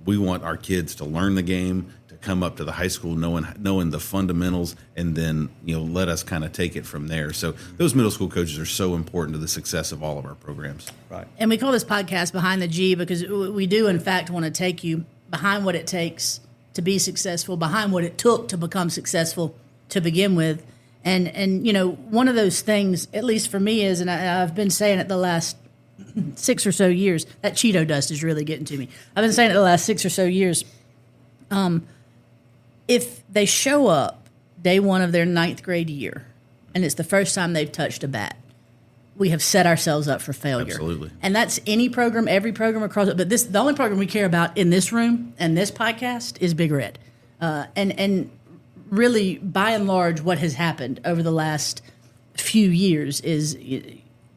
we want our kids to learn the game, to come up to the high school knowing the fundamentals, and then let us kind of take it from there. So those middle school coaches are so important to the success of all of our programs. Right. And we call this podcast Behind the G because we do, in fact, want to take you behind what it takes to be successful, behind what it took to become successful to begin with. And one of those things, at least for me, is, and I've been saying it the last 6 or so years, that Cheeto dust is really getting to me. I've been saying it the last 6 or so years. If they show up day one of their 9th grade year and it's the first time they've touched a bat, we have set ourselves up for failure. Absolutely. And that's any program, every program across it. But the only program we care about in this room and this podcast is Big Red. And really, by and large, what has happened over the last few years is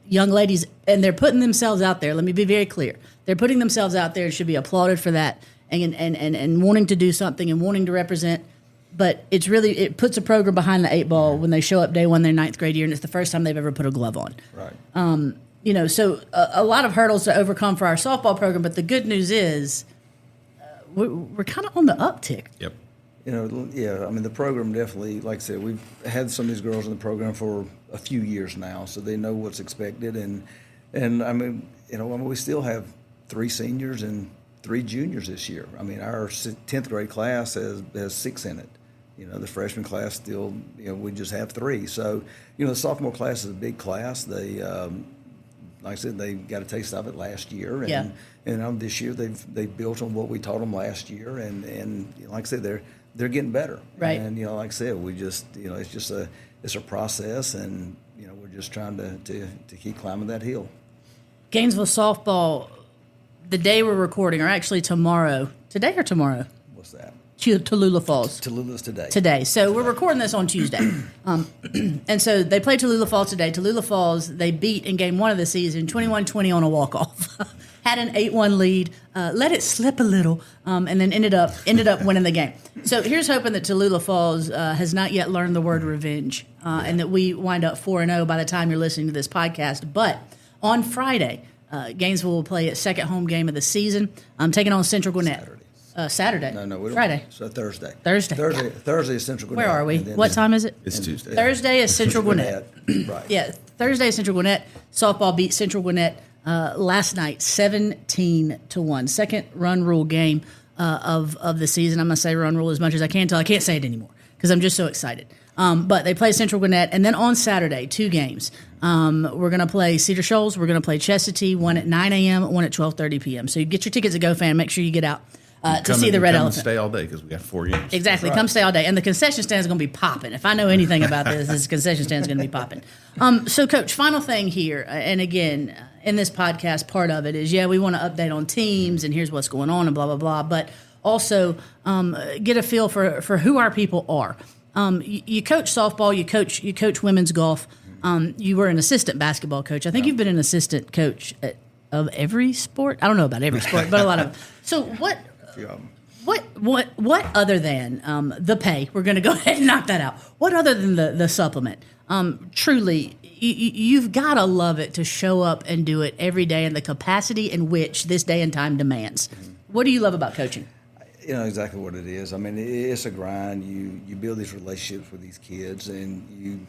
young ladies, and they're putting themselves out there. Let me be very clear. They're putting themselves out there and should be applauded for that and wanting to do something and wanting to represent. But it puts a program behind the 8 ball when they show up day one their 9th grade year, and it's the first time they've ever put a glove on. Right. So a lot of hurdles to overcome for our softball program, but the good news is we're kind of on the uptick. Yep. The program definitely, like I said, we've had some of these girls in the program for a few years now, so they know what's expected. We still have 3 seniors and 3 juniors this year. Our 10th grade class has 6 in it. The freshman class still, we just have 3. So, the sophomore class is a big class. They, like I said, they got a taste of it last year. And this year they've built on what we taught them last year. And like I said, they're getting better. Right. And, like I said, we just, it's a process, and, we're just trying to keep climbing that hill. Gainesville softball, the day we're recording, or actually tomorrow. Today or tomorrow? What's that? Tallulah Falls. Tallulah's today. Today. So we're recording this on Tuesday. And so they played Tallulah Falls today. Tallulah Falls, they beat in game 1 of the season, 21-20 on a walk-off. Had an 8-1 lead, let it slip a little, and then ended up winning the game. So here's hoping that Tallulah Falls has not yet learned the word revenge, and that we wind up 4-0 by the time you're listening to this podcast. But on Friday, Gainesville will play its 2nd home game of the season. Taking on Central Gwinnett. Saturday. No, Friday. So Thursday. Thursday is Central Gwinnett. Where are we? What time is it? It's Tuesday. Thursday is Central Gwinnett. Right. Yeah, Thursday is Central Gwinnett. Softball beat Central Gwinnett last night, 17-1. 2nd run rule game of the season. I'm going to say run rule as much as I can until I can't say it anymore because I'm just so excited. But they play Central Gwinnett, and then on Saturday, 2 games. We're going to play Cedar Shoals. We're going to play Chestatee, one at 9 a.m., one at 12:30 p.m. So you get your tickets at GoFan. Make sure you get out to see the Red Elephant. Stay all day because we got 4 games. Exactly. Come stay all day. And the concession stand is going to be popping. If I know anything about this concession stand is going to be popping. So, Coach, final thing here, and again, in this podcast, part of it is, we want to update on teams and here's what's going on and blah, blah, blah, but also get a feel for who our people are. You coach softball, you coach women's golf. You were an assistant basketball coach. I think you've been an assistant coach of every sport. I don't know about every sport, but a lot of. So What other than the pay? We're going to go ahead and knock that out. What other than the supplement? Truly, you've got to love it to show up and do it every day in the capacity in which this day and time demands. What do you love about coaching? You know exactly what it is. I mean, it's a grind. You build these relationships with these kids, and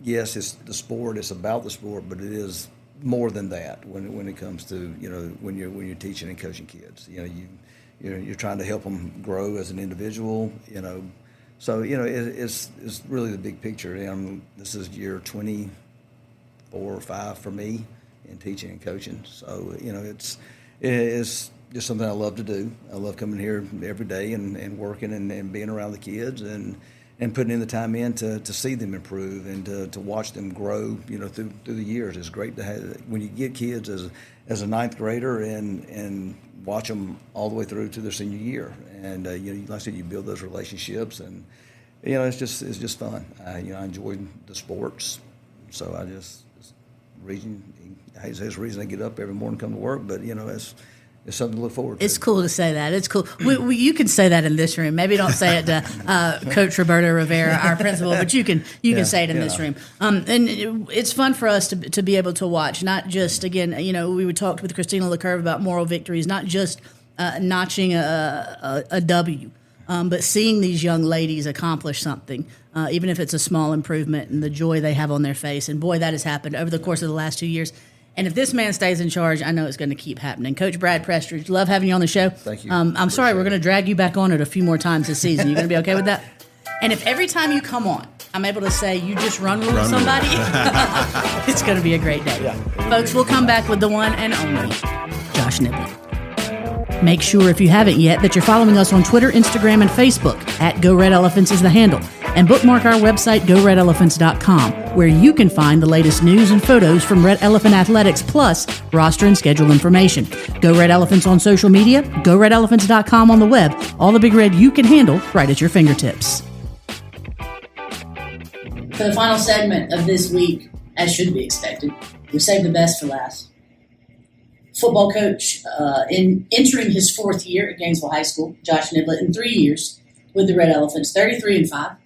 yes, it's the sport. It's about the sport, but it is more than that when it comes to when you're teaching and coaching kids. You're trying to help them grow as an individual. So it's really the big picture. This is year 24 or 5 for me in teaching and coaching. So it's just something I love to do. I love coming here every day and working and being around the kids and putting in the time in to see them improve and to watch them grow, through the years. It's great to have when you get kids as a ninth grader and watch them all the way through to their senior year. And like I said, you build those relationships, and it's just fun. I enjoy the sports, so I just has reason to get up every morning and come to work. But it's something to look forward to. It's cool to say that. It's cool. You can say that in this room. Maybe don't say it to Coach Roberto Rivera, our principal, but you can say it in this room. And it's fun for us to be able to watch, not just, again, we talked with Christian LeCoeuvre about moral victories, not just notching a W, but seeing these young ladies accomplish something, even if it's a small improvement, and the joy they have on their face. And boy, that has happened over the course of the last 2 years. And if this man stays in charge, I know it's going to keep happening. Coach Brad Prestridge, love having you on the show. Thank you. I'm sorry, we're going to drag you back on it a few more times this season. You going to be okay with that? And if every time you come on, I'm able to say you just run with somebody, it's going to be a great day. Yeah. Folks, we'll come back with the one and only Josh Niblett. Make sure, if you haven't yet, that you're following us on Twitter, Instagram, and Facebook. @GoRedElephants is the handle. And bookmark our website, GoRedElephants.com, where you can find the latest news and photos from Red Elephant Athletics, plus roster and schedule information. Go Red Elephants on social media, GoRedElephants.com on the web. All the Big Red you can handle right at your fingertips. For the final segment of this week, as should be expected, we saved the best for last. Football coach entering his 4th year at Gainesville High School, Josh Niblett, in 3 years with the Red Elephants, 33-5.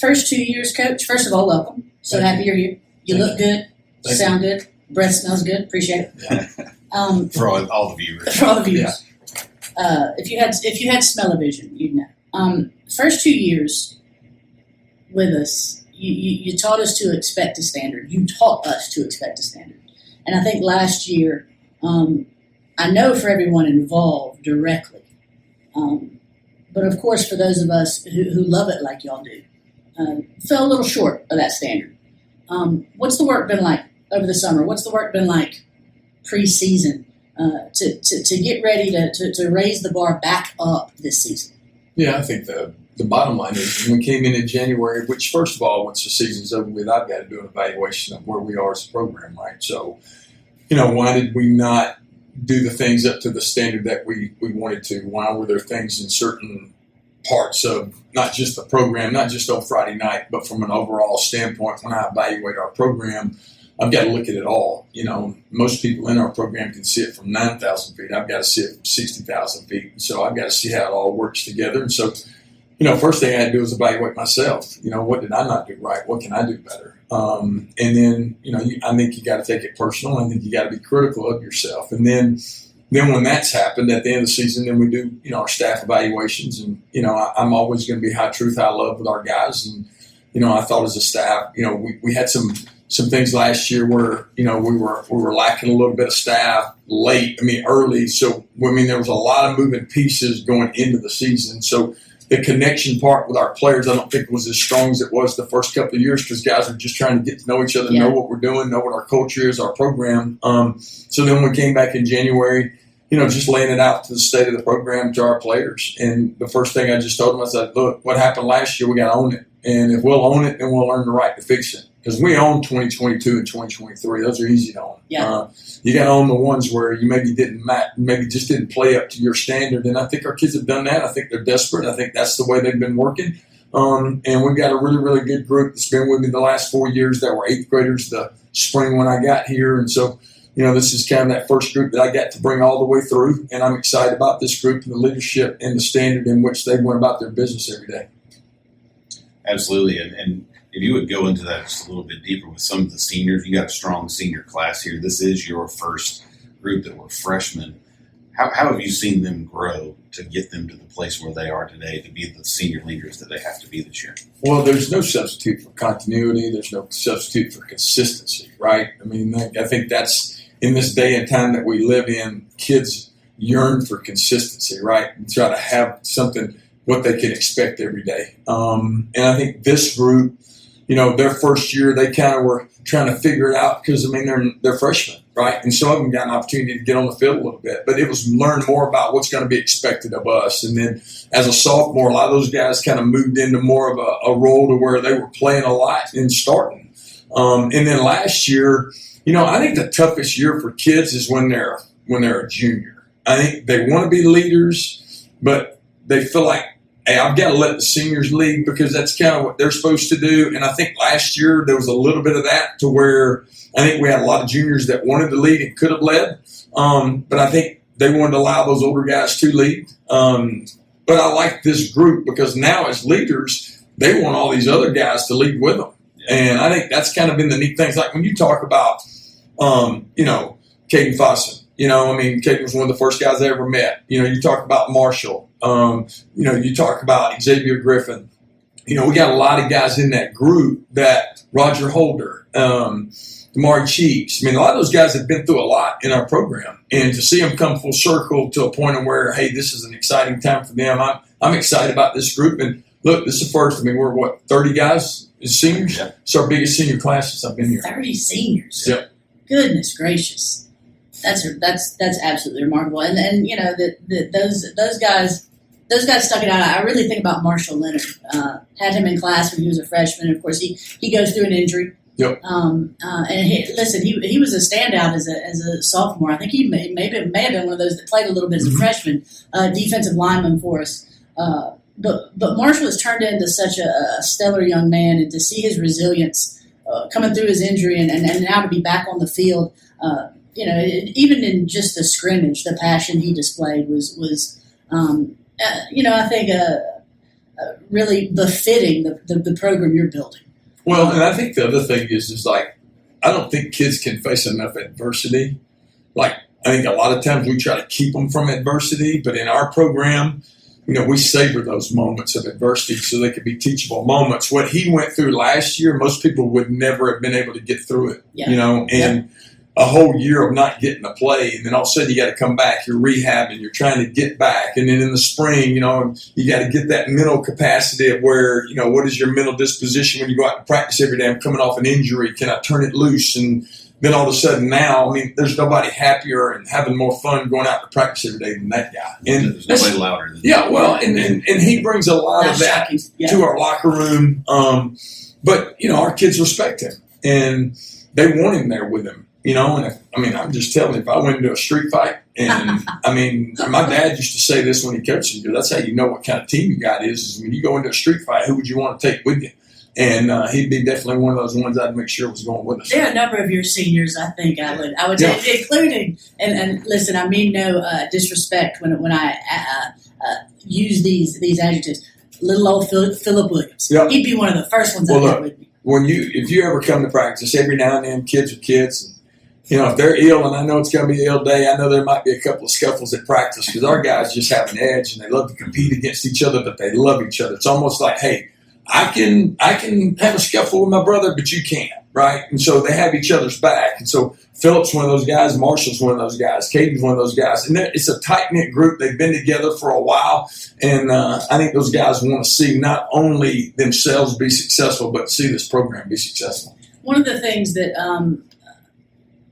First 2 years, Coach, first of all, welcome. So happy you're here. You look good. Sound good. Breath smells good. Appreciate it. Yeah. For all the viewers. For all the viewers. Yeah. If you had smell-o-vision, you'd know. First 2 years with us, you taught us to expect a standard. You taught us to expect a standard. And I think last year, I know for everyone involved directly, but of course for those of us who love it like y'all do, fell a little short of that standard. What's the work been like over the summer? What's the work been like pre-season to get ready to raise the bar back up this season? Yeah, I think the bottom line is when we came in January, which first of all, once the season's over with, I've got to do an evaluation of where we are as a program, right? So, why did we not do the things up to the standard that we wanted to? Why were there things in certain parts of not just the program, not just on Friday night, but from an overall standpoint, when I evaluate our program, I've got to look at it all. Most people in our program can see it from 9,000 feet. I've got to see it from 60,000 feet. So I've got to see how it all works together. And so, first thing I had to do was evaluate myself. What did I not do right? What can I do better? And then, I think you got to take it personal. I think you got to be critical of yourself. And then when that's happened at the end of the season, then we do, our staff evaluations. And, I'm always going to be high truth, high love with our guys. And, I thought as a staff, we had some things last year where, we were lacking a little bit of staff early. So, there was a lot of moving pieces going into the season. So, the connection part with our players, I don't think was as strong as it was the first couple of years because guys are just trying to get to know each other, know what we're doing, know what our culture is, our program. So then when we came back in January, just laying it out to the state of the program to our players. And the first thing I just told them, I said, look, what happened last year, we got to own it. And if we'll own it, then we'll earn the right to fix it. Because we own 2022 and 2023. Those are easy to own. Yeah. You got to own the ones where you maybe just didn't play up to your standard. And I think our kids have done that. I think they're desperate. I think that's the way they've been working. And we've got a really, really good group that's been with me the last 4 years that were 8th graders the spring when I got here. And so this is kind of that first group that I got to bring all the way through, and I'm excited about this group and the leadership and the standard in which they went about their business every day. Absolutely, and if you would go into that just a little bit deeper with some of the seniors, you got a strong senior class here. This is your first group that were freshmen. How have you seen them grow to get them to the place where they are today to be the senior leaders that they have to be this year? Well, there's no substitute for continuity. There's no substitute for consistency, right? I mean, I think that's in this day and time that we live in, kids yearn for consistency, right? And try to have something, what they can expect every day. And I think this group, their first year, they kind of were trying to figure it out because, they're freshmen, right? And some of them got an opportunity to get on the field a little bit. But it was learn more about what's going to be expected of us. And then as a sophomore, a lot of those guys kind of moved into more of a role to where they were playing a lot and starting. And then last year, I think the toughest year for kids is when they're a junior. I think they want to be leaders, but they feel like, hey, I've got to let the seniors lead because that's kind of what they're supposed to do. And I think last year there was a little bit of that to where I think we had a lot of juniors that wanted to lead and could have led. But I think they wanted to allow those older guys to lead. But I like this group because now as leaders, they want all these other guys to lead with them. Yeah. And I think that's kind of been the neat things. Like when you talk about, Caden Fossen, Caden was one of the first guys I ever met. You talk about Marshall. You talk about Xavier Griffin. We got a lot of guys in that group that Roger Holder, Damari Cheeks. A lot of those guys have been through a lot in our program. And to see them come full circle to a point of where, hey, this is an exciting time for them. I'm excited about this group. And look, this is the first. We're 30 guys as seniors? Yeah. It's our biggest senior class since I've been here. 30 seniors. Yep. Goodness gracious. That's absolutely remarkable. And those guys stuck it out. I really think about Marshall Leonard. Had him in class when he was a freshman. Of course, he goes through an injury. Yep. And he was a standout as a sophomore. I think he may have been one of those that played a little bit as a freshman, defensive lineman for us. But Marshall has turned into such a stellar young man, and to see his resilience coming through his injury and now to be back on the field, even in just a scrimmage, the passion he displayed was I think really befitting the program you're building. Well, and I think the other thing is like, I don't think kids can face enough adversity. Like, I think a lot of times we try to keep them from adversity, but in our program, we savor those moments of adversity so they could be teachable moments. What he went through last year, most people would never have been able to get through it, and a whole year of not getting to play. And then all of a sudden you got to come back, you're rehabbing, you're trying to get back. And then in the spring, you got to get that mental capacity of where, what is your mental disposition when you go out and practice every day? I'm coming off an injury. Can I turn it loose? And then all of a sudden now, there's nobody happier and having more fun going out to practice every day than that guy. And there's nobody louder than yeah, well, and he brings a lot of that to our locker room. But, our kids respect him and they want him there with him. And I'm just telling you, if I went into a street fight, and my dad used to say this when he coached me, that's how you know what kind of team you got is when you go into a street fight, who would you want to take with you? And he'd be definitely one of those ones I'd make sure was going with us. There are a number of your seniors, I think I would say, including, and listen, I mean no disrespect when I use these adjectives. Little old Philip Williams, he'd be one of the first ones I'd get with me. If you ever come to practice, every now and then, kids are kids. If they're ill, and I know it's going to be an ill day, I know there might be a couple of scuffles at practice because our guys just have an edge and they love to compete against each other, but they love each other. It's almost like, hey, I can have a scuffle with my brother, but you can't, right? And so they have each other's back. And so Philip's one of those guys, Marshall's one of those guys, Caden's one of those guys. And it's a tight-knit group. They've been together for a while, and I think those guys want to see not only themselves be successful, but see this program be successful. One of the things that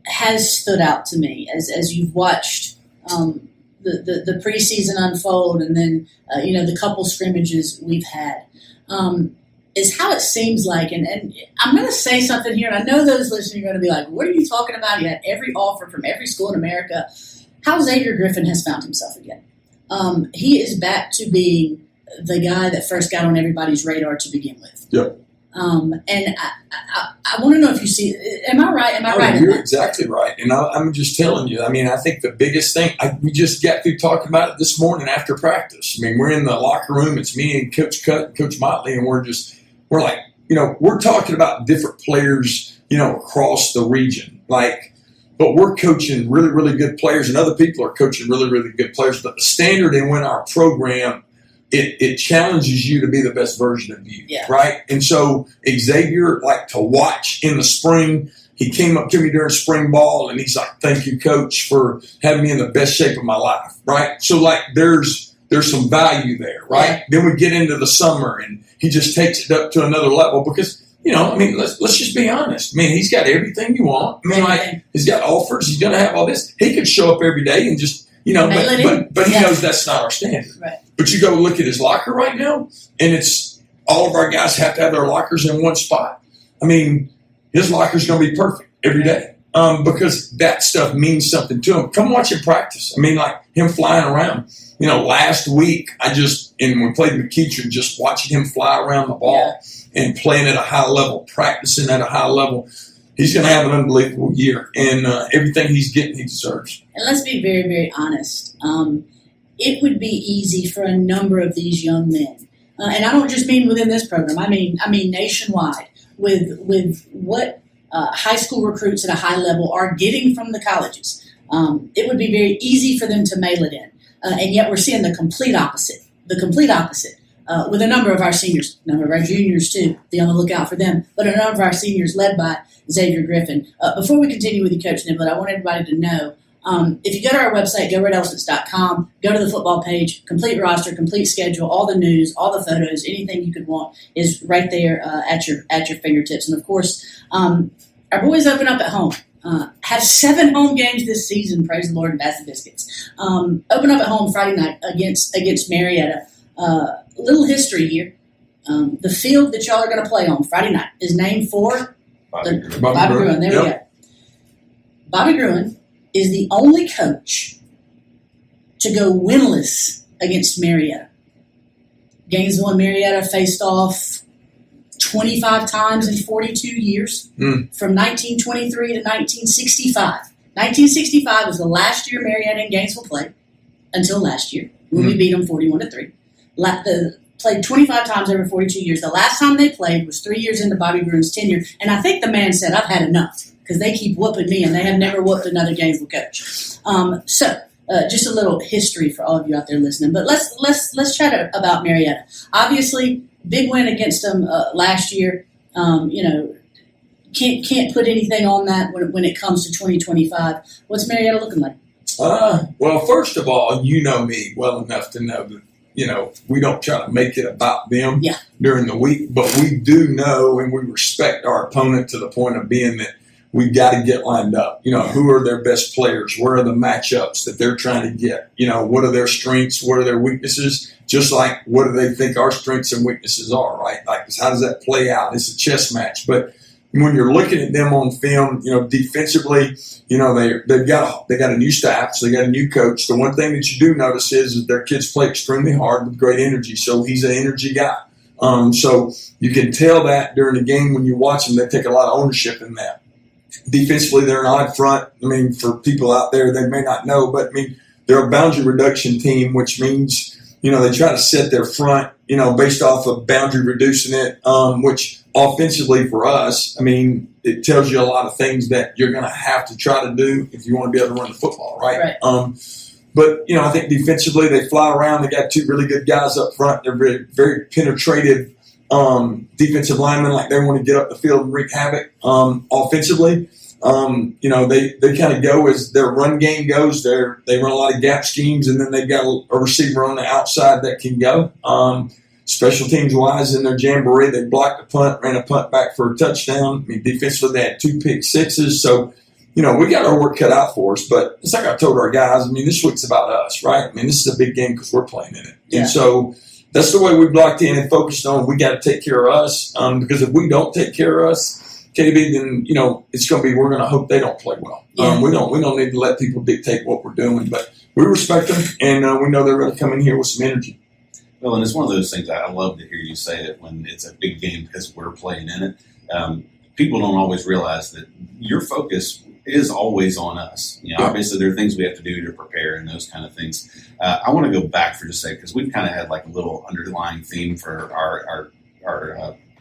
has stood out to me as you've watched the preseason unfold and then the couple scrimmages we've had is how it seems like, and I'm going to say something here, and I know those listening are going to be like, what are you talking about? You had every offer from every school in America. How Xavier Griffin has found himself again. He is back to being the guy that first got on everybody's radar to begin with. Yep. And I want to know if you see. Am I right? Am I right? You're exactly right. And I'm just telling you. I mean, I think the biggest thing we just got through talking about it this morning after practice. I mean, we're in the locker room. It's me and Coach Cut, and Coach Motley, and we're like, we're talking about different players, across the region, but we're coaching really, really good players, and other people are coaching really, really good players. But the standard in our program, it challenges you to be the best version of you, right? And so Xavier, to watch in the spring, he came up to me during spring ball, and he's like, "Thank you, Coach, for having me in the best shape of my life," right? So there's some value there, right? Yeah. Then we get into the summer, and he just takes it up to another level because, let's just be honest. I mean, he's got everything you want. I mean, he's got offers. He's going to have all this. He could show up every day and just, but he knows that's not our standard. Right. But you go look at his locker right now, and it's all of our guys have to have their lockers in one spot. I mean, his locker's going to be perfect every day because that stuff means something to him. Come watch him practice. I mean, him flying around. Last week, when we played McEachern, just watching him fly around the ball and playing at a high level, practicing at a high level, he's going to have an unbelievable year. And everything he's getting, he deserves. And let's be very, very honest. It would be easy for a number of these young men, and I don't just mean within this program. I mean nationwide, with what high school recruits at a high level are getting from the colleges. It would be very easy for them to mail it in. And yet we're seeing the complete opposite with a number of our seniors, a number of our juniors too. Be on the lookout for them. But a number of our seniors led by Xavier Griffin. Before we continue with you, Coach Niblett, I want everybody to know, if you go to our website, goredelephants.com, go to the football page, complete roster, complete schedule, all the news, all the photos, anything you could want is right there at your fingertips. And of course, our boys open up at home. Have 7 home games this season, praise the Lord, and Bassett Biscuits. Open up at home Friday night against Marietta. Little history here. The field that y'all are going to play on Friday night is named for Bobby Gruen. There we go. Bobby Gruen is the only coach to go winless against Marietta. Gainesville and Marietta faced off 25 times in 42 years, from 1923 to 1965. 1965 was the last year Marietta and Gainesville played, until last year, when we beat them 41-3. Played 25 times over 42 years. The last time they played was 3 years into Bobby Gruen's tenure, and I think the man said, "I've had enough," because they keep whooping me, and they have never whooped another Gainesville coach. Just a little history for all of you out there listening. But let's chat about Marietta. Obviously, big win against them last year. Can't put anything on that when it comes to 2025. What's Marietta looking like? Well, first of all, you know me well enough to know that we don't try to make it about them during the week, but we do know and we respect our opponent to the point of being that we've got to get lined up. Who are their best players? Where are the matchups that they're trying to get? What are their strengths? What are their weaknesses? Just like what do they think our strengths and weaknesses are, right? How does that play out? It's a chess match. But when you're looking at them on film, defensively, they got a new staff, so they got a new coach. The one thing that you do notice is that their kids play extremely hard with great energy. So he's an energy guy. So you can tell that during the game when you watch them, they take a lot of ownership in that. Defensively, they're an odd front. I mean, for people out there, they may not know, but they're a boundary reduction team, which means, they try to set their front, based off of boundary reducing it, which offensively for us, it tells you a lot of things that you're going to have to try to do if you want to be able to run the football, right? But, I think defensively they fly around. They got 2 really good guys up front. They're very, very penetrative defensive linemen, they want to get up the field and wreak havoc. Offensively, they kind of go as their run game goes. They run a lot of gap schemes, and then they've got a receiver on the outside that can go. Special teams wise in their jamboree, they blocked a punt, ran a punt back for a touchdown. Defensively, they had 2 pick sixes. So, we got our work cut out for us. But it's like I told our guys, this week's about us, right? this is a big game because we're playing in it. Yeah. And so that's the way we blocked in and focused on. We got to take care of us because if we don't take care of us, KB, then it's going to be. We're going to hope they don't play well. Yeah. We don't need to let people dictate what we're doing, but we respect them and we know they're going to come in here with some energy. Well, and it's one of those things I love to hear you say it when it's a big game because we're playing in it. People don't always realize that your focus is always on us. Obviously there are things we have to do to prepare and those kind of things. I want to go back for just a second because we've kind of had like a little underlying theme for our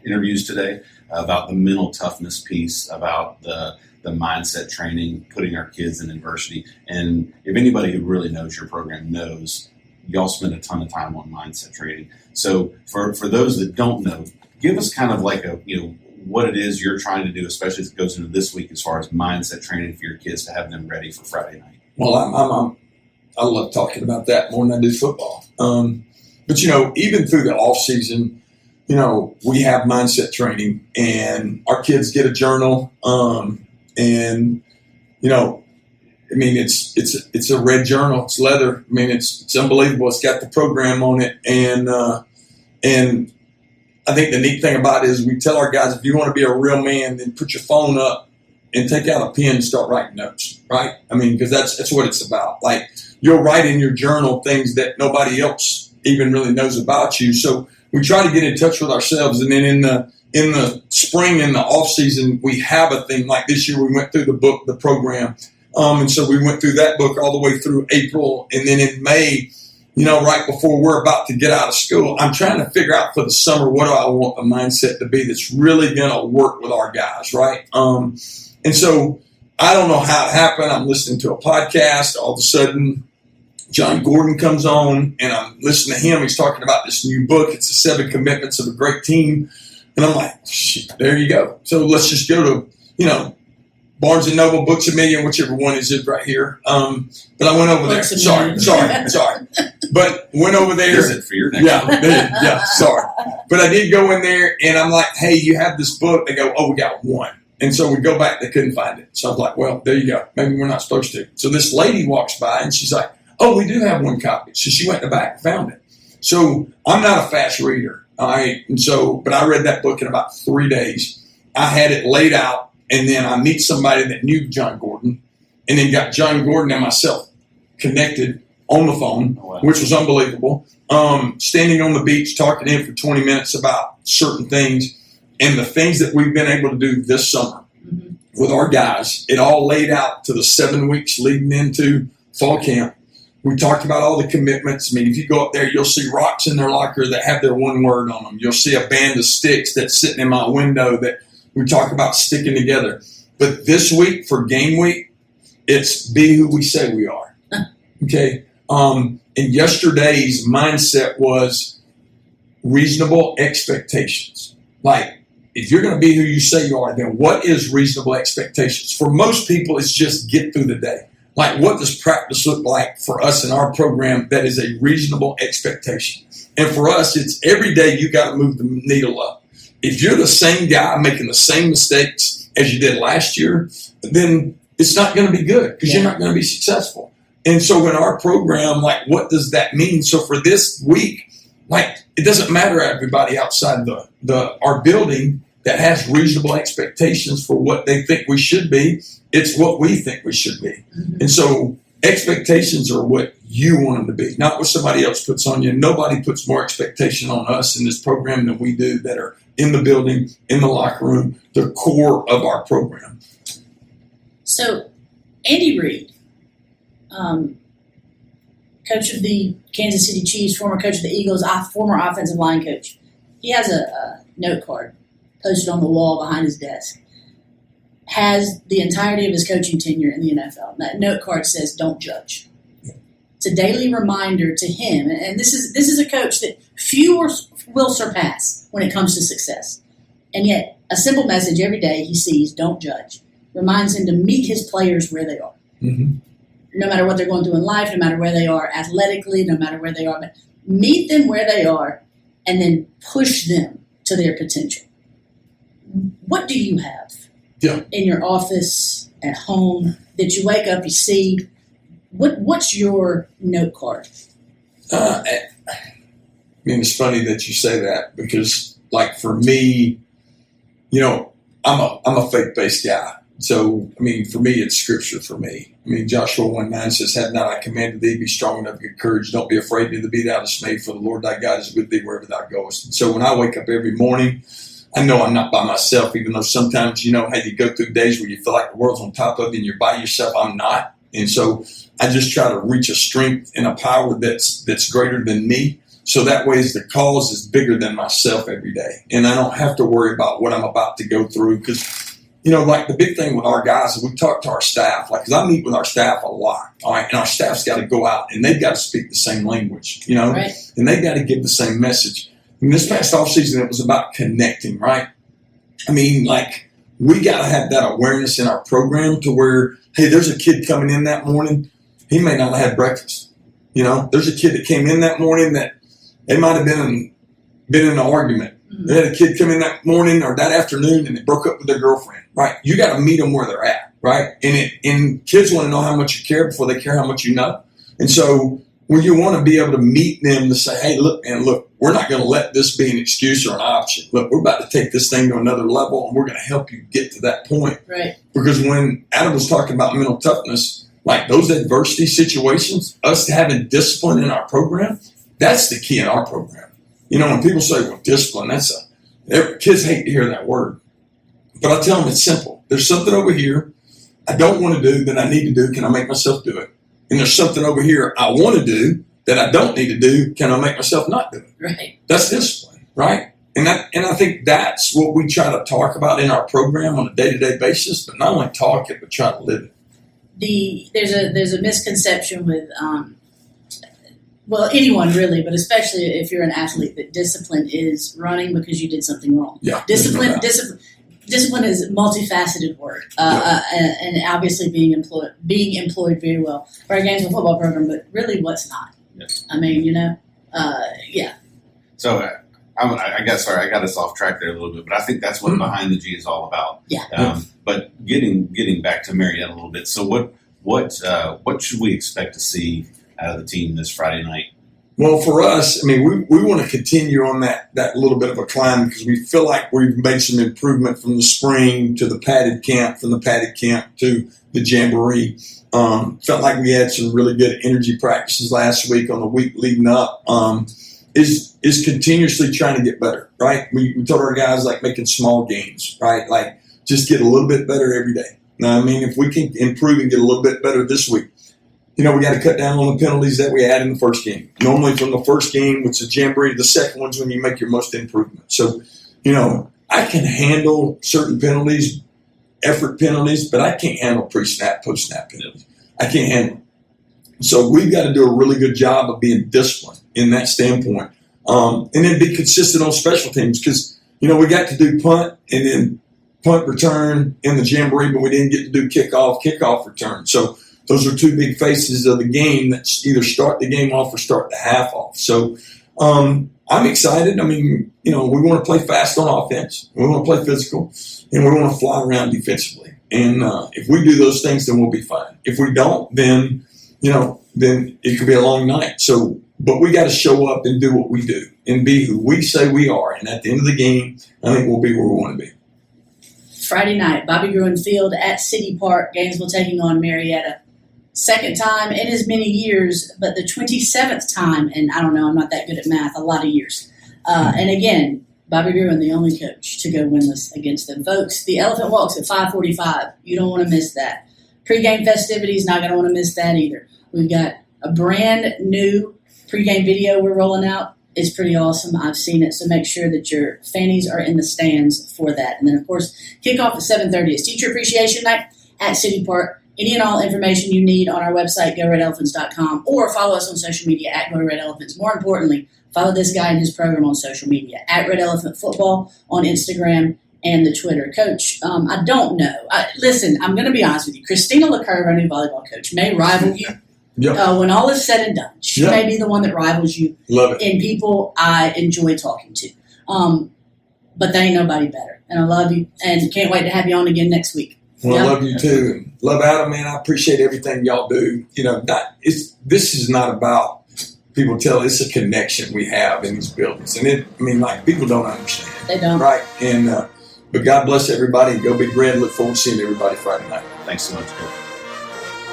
interviews today about the mental toughness piece, about the mindset training, putting our kids in adversity. And if anybody who really knows your program knows, y'all spend a ton of time on mindset training. So for those that don't know, give us kind of like what it is you're trying to do, especially as it goes into this week as far as mindset training for your kids to have them ready for Friday night. Well, I love talking about that more than I do football. But even through the off season, we have mindset training, and our kids get a journal. It's a red journal. It's leather. It's unbelievable. It's got the program on it, and I think the neat thing about it is we tell our guys, if you want to be a real man, then put your phone up and take out a pen and start writing notes, right? Because that's what it's about. Like, you'll write in your journal things that nobody else even really knows about you. So we try to get in touch with ourselves, and then in the spring and the off season, we have a thing. Like this year, we went through the program, and so we went through that book all the way through April, and then in May, right before we're about to get out of school, I'm trying to figure out for the summer, what do I want the mindset to be that's really going to work with our guys, right? And so I don't know how it happened. I'm listening to a podcast. All of a sudden, John Gordon comes on, and I'm listening to him. He's talking about this new book. It's the 7 Commitments of a Great Team. And I'm like, shit, there you go. So let's just go to, Barnes & Noble, Books A Million, whichever one is it right here. But I went over there. Sorry. But went over there. Is it for your next one? Yeah, sorry. But I did go in there, and I'm like, hey, you have this book. They go, oh, we got one. And so we go back. They couldn't find it. So I was like, well, there you go. Maybe we're not supposed to. So this lady walks by, and she's like, oh, we do have one copy. So she went in the back and found it. So I'm not a fast reader. All right. And so, but I read that book in about 3 days. I had it laid out. And then I meet somebody that knew John Gordon, and then got John Gordon and myself connected on the phone, which was unbelievable. Standing on the beach, talking to him for 20 minutes about certain things, and the things that we've been able to do this summer with our guys. It all laid out to the 7 weeks leading into fall camp. We talked about all the commitments. If you go up there, you'll see rocks in their locker that have their one word on them. You'll see a band of sticks that's sitting in my window that we talk about sticking together. But this week, for game week, it's be who we say we are. Okay? And yesterday's mindset was reasonable expectations. Like, if you're going to be who you say you are, then what is reasonable expectations? For most people, it's just get through the day. Like, what does practice look like for us in our program that is a reasonable expectation? And for us, it's every day you got to move the needle up. If you're the same guy making the same mistakes as you did last year, then it's not going to be good because you're not going to be successful. And so in our program, like, what does that mean? So for this week, like, it doesn't matter everybody outside our building that has reasonable expectations for what they think we should be. It's what we think we should be. And so expectations are what you want them to be, not what somebody else puts on you. Nobody puts more expectation on us in this program than we do that are in the building, in the locker room, the core of our program. So, Andy Reid, coach of the Kansas City Chiefs, former coach of the Eagles, former offensive line coach, he has a note card posted on the wall behind his desk. Has the entirety of his coaching tenure in the NFL. That note card says, "Don't judge." It's a daily reminder to him, and this is a coach that few will surpass when it comes to success. And yet, a simple message every day he sees, "Don't judge," reminds him to meet his players where they are. Mm-hmm. No matter what they're going through in life, no matter where they are athletically, no matter where they are, but meet them where they are, and then push them to their potential. What do you have in your office, at home, that you wake up, you see? What's your note card? It's funny that you say that because, like, for me, I'm a faith-based guy. So, I mean, for me, it's scripture for me. I mean, Joshua 1:9 says, "Have not I commanded thee, be strong enough, good courage, don't be afraid, neither be thou dismayed, for the Lord thy God is with thee wherever thou goest." And so when I wake up every morning, I know I'm not by myself, even though sometimes, you go through days where you feel like the world's on top of you and you're by yourself. I'm not. And so I just try to reach a strength and a power that's greater than me. So that way the cause is bigger than myself every day. And I don't have to worry about what I'm about to go through because, like the big thing with our guys is we talk to our staff, because I meet with our staff a lot, all right, and our staff's got to go out and they've got to speak the same language, right. And they've got to give the same message. And this past offseason, it was about connecting, right? I mean, we got to have that awareness in our program to where, hey, there's a kid coming in that morning. He may not have had breakfast. There's a kid that came in that morning that they might have been in an argument. Mm-hmm. They had a kid come in that morning or that afternoon and they broke up with their girlfriend, right? You got to meet them where they're at, right? And kids want to know how much you care before they care how much you know. And so when you want to be able to meet them to say, hey, look, we're not going to let this be an excuse or an option. Look, we're about to take this thing to another level and we're going to help you get to that point. Right. Because when Adam was talking about mental toughness, those adversity situations, us having discipline in our program, that's the key in our program. When people say, well, discipline, kids hate to hear that word. But I tell them it's simple. There's something over here I don't want to do that I need to do. Can I make myself do it? And there's something over here I want to do that I don't need to do. Can I make myself not do it? Right. That's discipline, right? And I think that's what we try to talk about in our program on a day-to-day basis, but not only talk it, but try to live it. There's a misconception with anyone really, but especially if you're an athlete, that discipline is running because you did something wrong. Yeah, discipline is a multifaceted word, and obviously being employed very well for our Gainesville football program, but really what's not. Yes. I mean, yeah. So I guess, sorry, I got us off track there a little bit, but I think that's what Behind the G is all about. Yeah. But getting back to Marietta a little bit. So what should we expect to see out of the team this Friday night? Well, for us, I mean, we want to continue on that little bit of a climb because we feel like we've made some improvement from the spring to the padded camp, from the padded camp to the jamboree. Felt like we had some really good energy practices last week on the week leading up. Is continuously trying to get better, right? We told our guys making small gains, right? Just get a little bit better every day. Now, I mean, if we can improve and get a little bit better this week, we got to cut down on the penalties that we had in the first game. Normally from the first game, which is jamboree, the second one's when you make your most improvement. So, I can handle certain penalties, effort penalties, but I can't handle pre-snap, post-snap penalties. I can't handle them. So we've got to do a really good job of being disciplined in that standpoint. And then be consistent on special teams because, we got to do punt and then punt return in the jamboree, but we didn't get to do kickoff return. So those are two big faces of the game that either start the game off or start the half off. So I'm excited. I mean, we want to play fast on offense. We want to play physical, and we want to fly around defensively. And if we do those things, then we'll be fine. If we don't, then it could be a long night. So, but we got to show up and do what we do and be who we say we are. And at the end of the game, I think we'll be where we want to be. Friday night, Bobby Gruen Field at City Park, Gainesville taking on Marietta. Second time in as many years, but the 27th time, and I don't know, I'm not that good at math, a lot of years. And again, Bobby Gruen, the only coach to go winless against them. Folks, the Elephant Walk's at 5:45. You don't want to miss that. Pre-game festivities, not going to want to miss that either. We've got a brand new pre-game video we're rolling out. It's pretty awesome. I've seen it, so make sure that your fannies are in the stands for that. And then, of course, kickoff at 7:30 is Teacher Appreciation Night at City Park. Any and all information you need on our website, GoRedElephants.com, or follow us on social media at GoRedElephants. More importantly, follow this guy and his program on social media, at Red Elephant Football on Instagram and the Twitter. Coach, I don't know. Listen, I'm going to be honest with you. Christina LeCoeuvre, our new volleyball coach, may rival you. Yep. When all is said and done, she may be the one that rivals you. Love it. In people I enjoy talking to. But they ain't nobody better. And I love you and can't wait to have you on again next week. Well, I love you too. And love Adam, man. I appreciate everything y'all do. This is not about people it's a connection we have in these buildings. And people don't understand. They don't. Right. And But God bless everybody, and go Big Red. Look forward to seeing everybody Friday night. Thanks so much, Coach.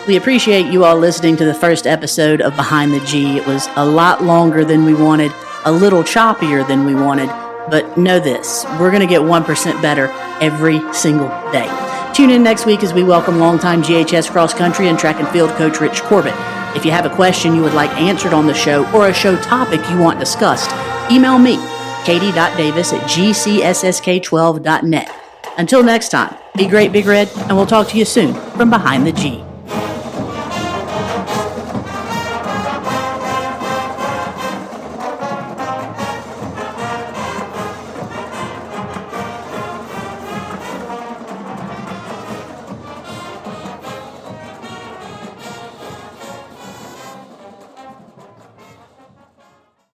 We appreciate you all listening to the first episode of Behind the G. It was a lot longer than we wanted, a little choppier than we wanted, but know this, we're going to get 1% better every single day. Tune in next week as we welcome longtime GHS cross country and track and field coach Rich Corbett. If you have a question you would like answered on the show or a show topic you want discussed, email me, katie.davis@gcssk12.net. Until next time, be great, Big Red, and we'll talk to you soon from Behind the G.